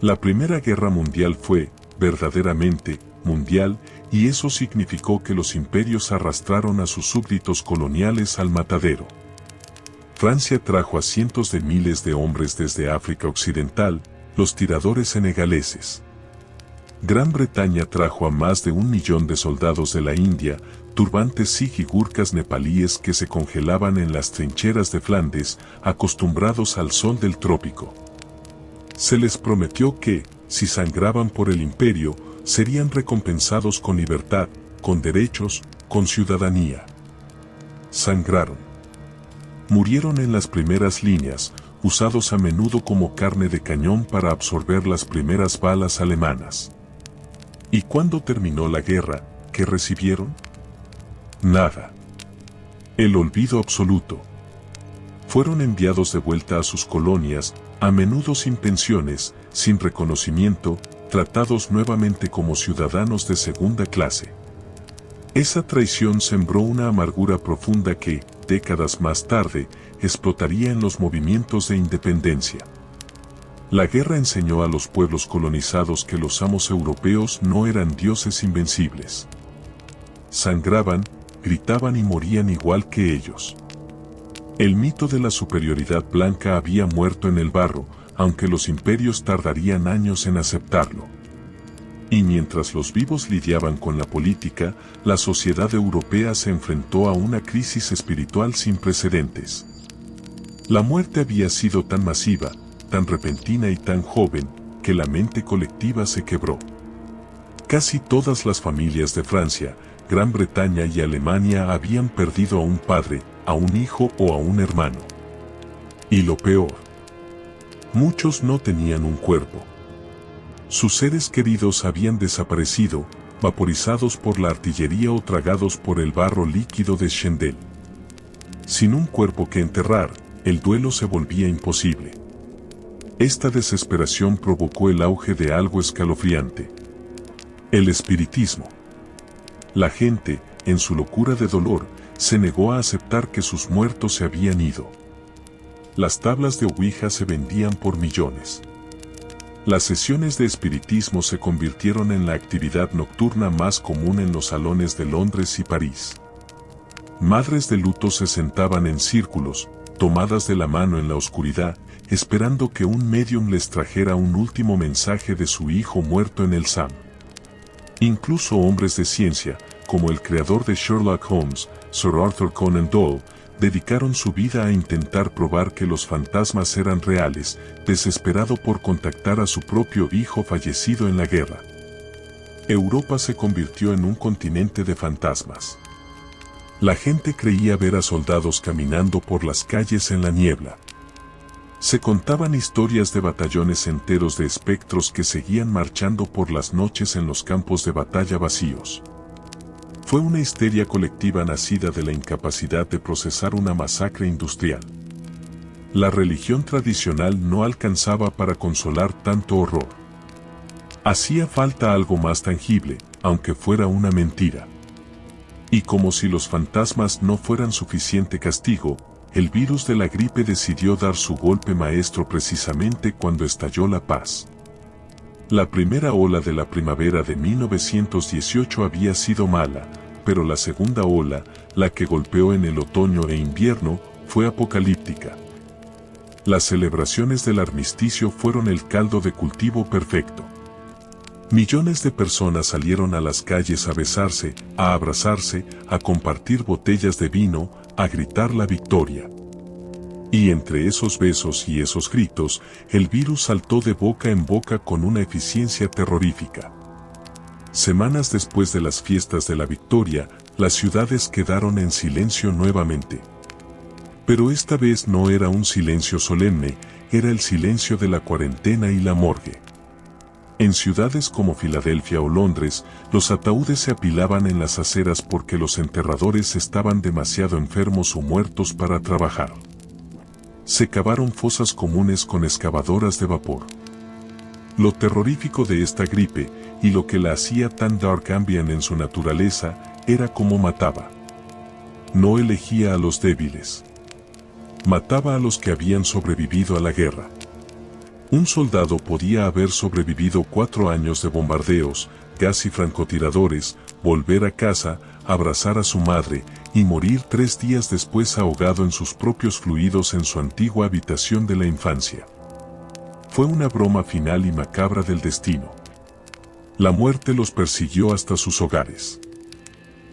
La Primera Guerra Mundial fue, verdaderamente, mundial, y eso significó que los imperios arrastraron a sus súbditos coloniales al matadero. Francia trajo a cientos de miles de hombres desde África Occidental, los tiradores senegaleses. Gran Bretaña trajo a más de 1 millón de soldados de la India, turbantes sikh y gurkas nepalíes que se congelaban en las trincheras de Flandes, acostumbrados al sol del trópico. Se les prometió que, si sangraban por el imperio, serían recompensados con libertad, con derechos, con ciudadanía. Sangraron. Murieron en las primeras líneas, usados a menudo como carne de cañón para absorber las primeras balas alemanas. ¿Y cuando terminó la guerra, qué recibieron? Nada. El olvido absoluto. Fueron enviados de vuelta a sus colonias, a menudo sin pensiones, sin reconocimiento, tratados nuevamente como ciudadanos de segunda clase. Esa traición sembró una amargura profunda que, décadas más tarde, explotaría en los movimientos de independencia. La guerra enseñó a los pueblos colonizados que los amos europeos no eran dioses invencibles. Sangraban, gritaban y morían igual que ellos. El mito de la superioridad blanca había muerto en el barro, aunque los imperios tardarían años en aceptarlo. Y mientras los vivos lidiaban con la política, la sociedad europea se enfrentó a una crisis espiritual sin precedentes. La muerte había sido tan masiva, tan repentina y tan joven, que la mente colectiva se quebró. Casi todas las familias de Francia, Gran Bretaña y Alemania habían perdido a un padre, a un hijo o a un hermano. Y lo peor, muchos no tenían un cuerpo. Sus seres queridos habían desaparecido, vaporizados por la artillería o tragados por el barro líquido de Chendel. Sin un cuerpo que enterrar, el duelo se volvía imposible. Esta desesperación provocó el auge de algo escalofriante: el espiritismo. La gente, en su locura de dolor, se negó a aceptar que sus muertos se habían ido. Las tablas de Ouija se vendían por millones. Las sesiones de espiritismo se convirtieron en la actividad nocturna más común en los salones de Londres y París. Madres de luto se sentaban en círculos, tomadas de la mano en la oscuridad, esperando que un médium les trajera un último mensaje de su hijo muerto en el SAM. Incluso hombres de ciencia, como el creador de Sherlock Holmes, Sir Arthur Conan Doyle, dedicaron su vida a intentar probar que los fantasmas eran reales, desesperado por contactar a su propio hijo fallecido en la guerra. Europa se convirtió en un continente de fantasmas. La gente creía ver a soldados caminando por las calles en la niebla. Se contaban historias de batallones enteros de espectros que seguían marchando por las noches en los campos de batalla vacíos. Fue una histeria colectiva nacida de la incapacidad de procesar una masacre industrial. La religión tradicional no alcanzaba para consolar tanto horror. Hacía falta algo más tangible, aunque fuera una mentira. Y como si los fantasmas no fueran suficiente castigo, el virus de la gripe decidió dar su golpe maestro precisamente cuando estalló la paz. La primera ola de la primavera de 1918 había sido mala, pero la segunda ola, la que golpeó en el otoño e invierno, fue apocalíptica. Las celebraciones del armisticio fueron el caldo de cultivo perfecto. Millones de personas salieron a las calles a besarse, a abrazarse, a compartir botellas de vino, a gritar la victoria. Y entre esos besos y esos gritos, el virus saltó de boca en boca con una eficiencia terrorífica. Semanas después de las fiestas de la victoria, las ciudades quedaron en silencio nuevamente. Pero esta vez no era un silencio solemne, era el silencio de la cuarentena y la morgue. En ciudades como Filadelfia o Londres, los ataúdes se apilaban en las aceras porque los enterradores estaban demasiado enfermos o muertos para trabajar. Se cavaron fosas comunes con excavadoras de vapor. Lo terrorífico de esta gripe, y lo que la hacía tan dark ambient en su naturaleza, era cómo mataba. No elegía a los débiles. Mataba a los que habían sobrevivido a la guerra. Un soldado podía haber sobrevivido 4 años de bombardeos, gas y francotiradores, volver a casa, abrazar a su madre, y morir 3 días después ahogado en sus propios fluidos en su antigua habitación de la infancia. Fue una broma final y macabra del destino. La muerte los persiguió hasta sus hogares.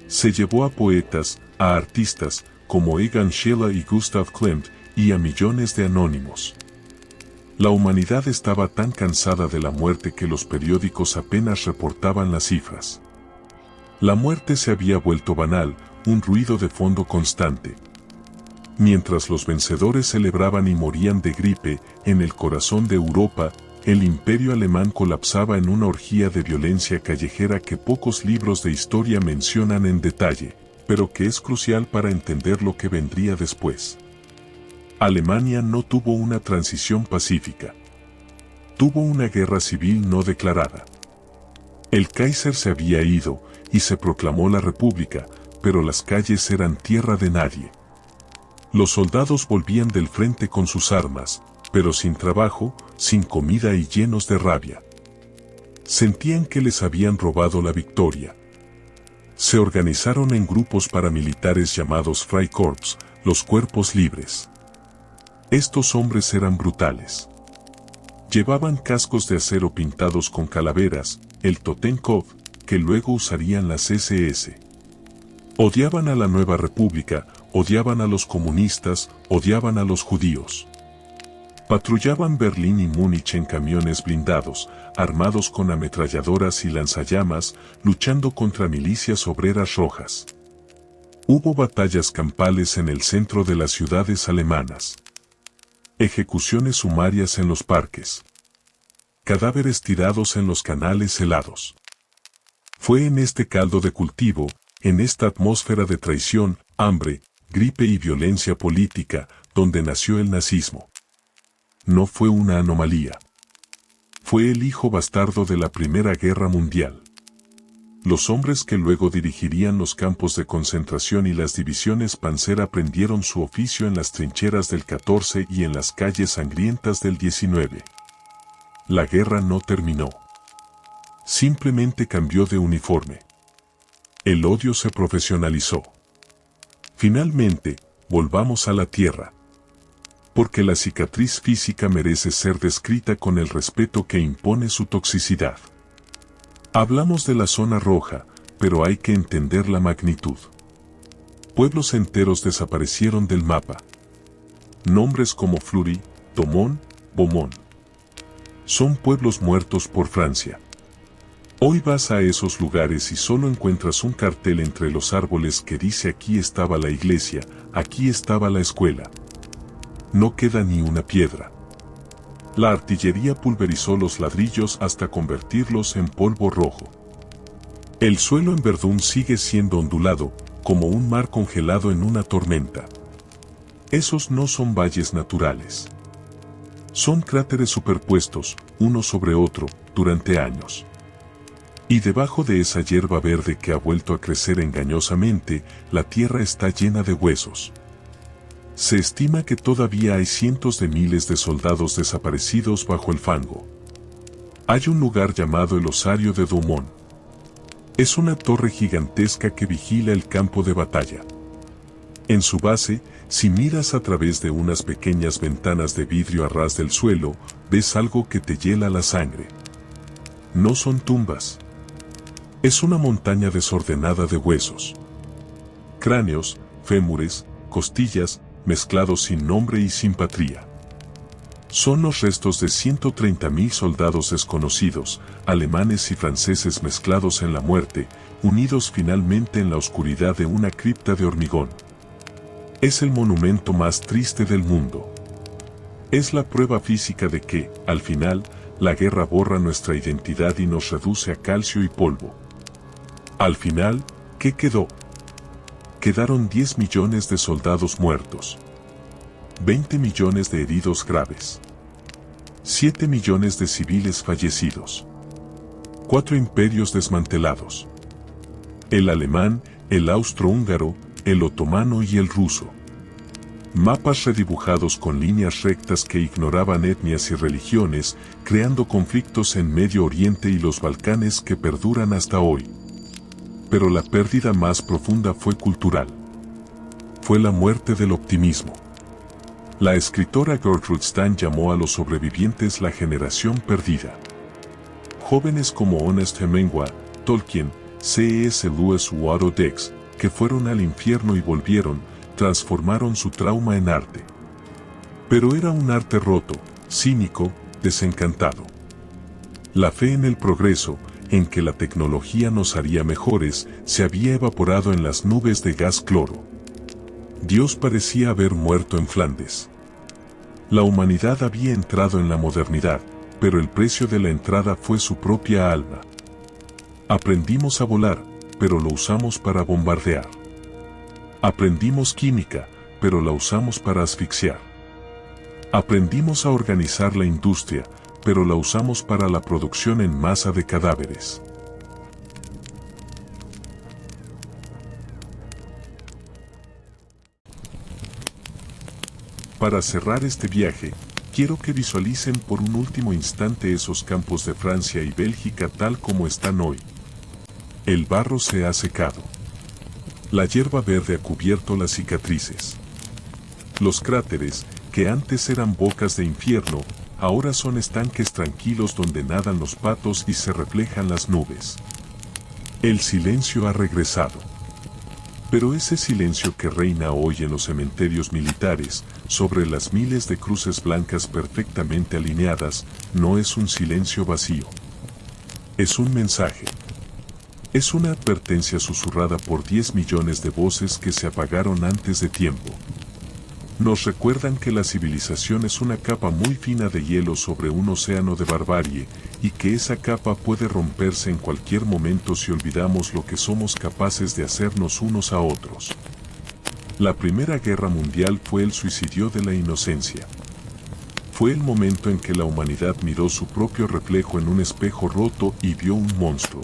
Se llevó a poetas, a artistas, como Egan Schiele y Gustav Klimt, y a millones de anónimos. La humanidad estaba tan cansada de la muerte que los periódicos apenas reportaban las cifras. La muerte se había vuelto banal, un ruido de fondo constante. Mientras los vencedores celebraban y morían de gripe, en el corazón de Europa, el imperio alemán colapsaba en una orgía de violencia callejera que pocos libros de historia mencionan en detalle, pero que es crucial para entender lo que vendría después. Alemania no tuvo una transición pacífica. Tuvo una guerra civil no declarada. El Kaiser se había ido, y se proclamó la República, pero las calles eran tierra de nadie. Los soldados volvían del frente con sus armas, pero sin trabajo, sin comida y llenos de rabia. Sentían que les habían robado la victoria. Se organizaron en grupos paramilitares llamados Freikorps, los cuerpos libres. Estos hombres eran brutales. Llevaban cascos de acero pintados con calaveras, el Totenkopf, que luego usarían las SS. Odiaban a la nueva república, odiaban a los comunistas, odiaban a los judíos. Patrullaban Berlín y Múnich en camiones blindados, armados con ametralladoras y lanzallamas, luchando contra milicias obreras rojas. Hubo batallas campales en el centro de las ciudades alemanas. Ejecuciones sumarias en los parques. Cadáveres tirados en los canales helados. Fue en este caldo de cultivo, en esta atmósfera de traición, hambre, gripe y violencia política, donde nació el nazismo. No fue una anomalía. Fue el hijo bastardo de la Primera Guerra Mundial. Los hombres que luego dirigirían los campos de concentración y las divisiones Panzer aprendieron su oficio en las trincheras del 14 y en las calles sangrientas del 19. La guerra no terminó. Simplemente cambió de uniforme. El odio se profesionalizó. Finalmente, volvamos a la tierra. Porque la cicatriz física merece ser descrita con el respeto que impone su toxicidad. Hablamos de la zona roja, pero hay que entender la magnitud. Pueblos enteros desaparecieron del mapa. Nombres como Fleury, Domont, Beaumont. Son pueblos muertos por Francia. Hoy vas a esos lugares y solo encuentras un cartel entre los árboles que dice aquí estaba la iglesia, aquí estaba la escuela. No queda ni una piedra. La artillería pulverizó los ladrillos hasta convertirlos en polvo rojo. El suelo en Verdún sigue siendo ondulado, como un mar congelado en una tormenta. Esos no son valles naturales. Son cráteres superpuestos, uno sobre otro, durante años. Y debajo de esa hierba verde que ha vuelto a crecer engañosamente, la tierra está llena de huesos. Se estima que todavía hay cientos de miles de soldados desaparecidos bajo el fango. Hay un lugar llamado el Osario de Douaumont. Es una torre gigantesca que vigila el campo de batalla. En su base, si miras a través de unas pequeñas ventanas de vidrio a ras del suelo, ves algo que te hiela la sangre. No son tumbas. Es una montaña desordenada de huesos. Cráneos, fémures, costillas, mezclados sin nombre y sin patria. Son los restos de 130.000 soldados desconocidos, alemanes y franceses mezclados en la muerte, unidos finalmente en la oscuridad de una cripta de hormigón. Es el monumento más triste del mundo. Es la prueba física de que, al final, la guerra borra nuestra identidad y nos reduce a calcio y polvo. Al final, ¿qué quedó? Quedaron 10 millones de soldados muertos, 20 millones de heridos graves, 7 millones de civiles fallecidos, 4 imperios desmantelados. El alemán, el austrohúngaro, el otomano y el ruso. Mapas redibujados con líneas rectas que ignoraban etnias y religiones, creando conflictos en Medio Oriente y los Balcanes que perduran hasta hoy. Pero la pérdida más profunda fue cultural. Fue la muerte del optimismo. La escritora Gertrude Stein llamó a los sobrevivientes la generación perdida. Jóvenes como Ernest Hemingway, Tolkien, C.S. Lewis u Otto Dix, que fueron al infierno y volvieron, transformaron su trauma en arte. Pero era un arte roto, cínico, desencantado. La fe en el progreso, en que la tecnología nos haría mejores, se había evaporado en las nubes de gas cloro. Dios parecía haber muerto en Flandes. La humanidad había entrado en la modernidad, pero el precio de la entrada fue su propia alma. Aprendimos a volar, pero lo usamos para bombardear. Aprendimos química, pero la usamos para asfixiar. Aprendimos a organizar la industria, pero la usamos para la producción en masa de cadáveres. Para cerrar este viaje, quiero que visualicen por un último instante esos campos de Francia y Bélgica tal como están hoy. El barro se ha secado. La hierba verde ha cubierto las cicatrices. Los cráteres, que antes eran bocas de infierno, ahora son estanques tranquilos donde nadan los patos y se reflejan las nubes. El silencio ha regresado. Pero ese silencio que reina hoy en los cementerios militares, sobre las miles de cruces blancas perfectamente alineadas, no es un silencio vacío. Es un mensaje. Es una advertencia susurrada por 10 millones de voces que se apagaron antes de tiempo. Nos recuerdan que la civilización es una capa muy fina de hielo sobre un océano de barbarie, y que esa capa puede romperse en cualquier momento si olvidamos lo que somos capaces de hacernos unos a otros. La Primera Guerra Mundial fue el suicidio de la inocencia. Fue el momento en que la humanidad miró su propio reflejo en un espejo roto y vio un monstruo.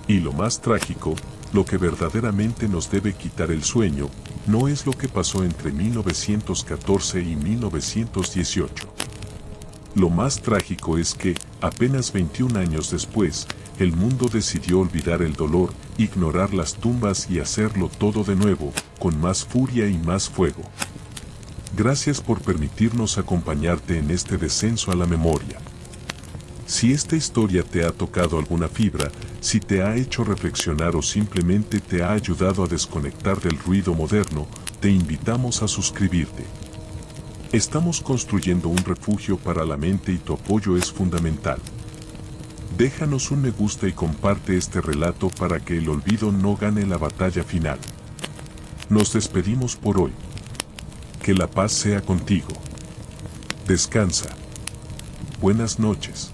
Y lo más trágico, lo que verdaderamente nos debe quitar el sueño, no es lo que pasó entre 1914 y 1918. Lo más trágico es que, apenas 21 años después, el mundo decidió olvidar el dolor, ignorar las tumbas y hacerlo todo de nuevo, con más furia y más fuego. Gracias por permitirnos acompañarte en este descenso a la memoria. Si esta historia te ha tocado alguna fibra, si te ha hecho reflexionar o simplemente te ha ayudado a desconectar del ruido moderno, te invitamos a suscribirte. Estamos construyendo un refugio para la mente y tu apoyo es fundamental. Déjanos un me gusta y comparte este relato para que el olvido no gane la batalla final. Nos despedimos por hoy. Que la paz sea contigo. Descansa. Buenas noches.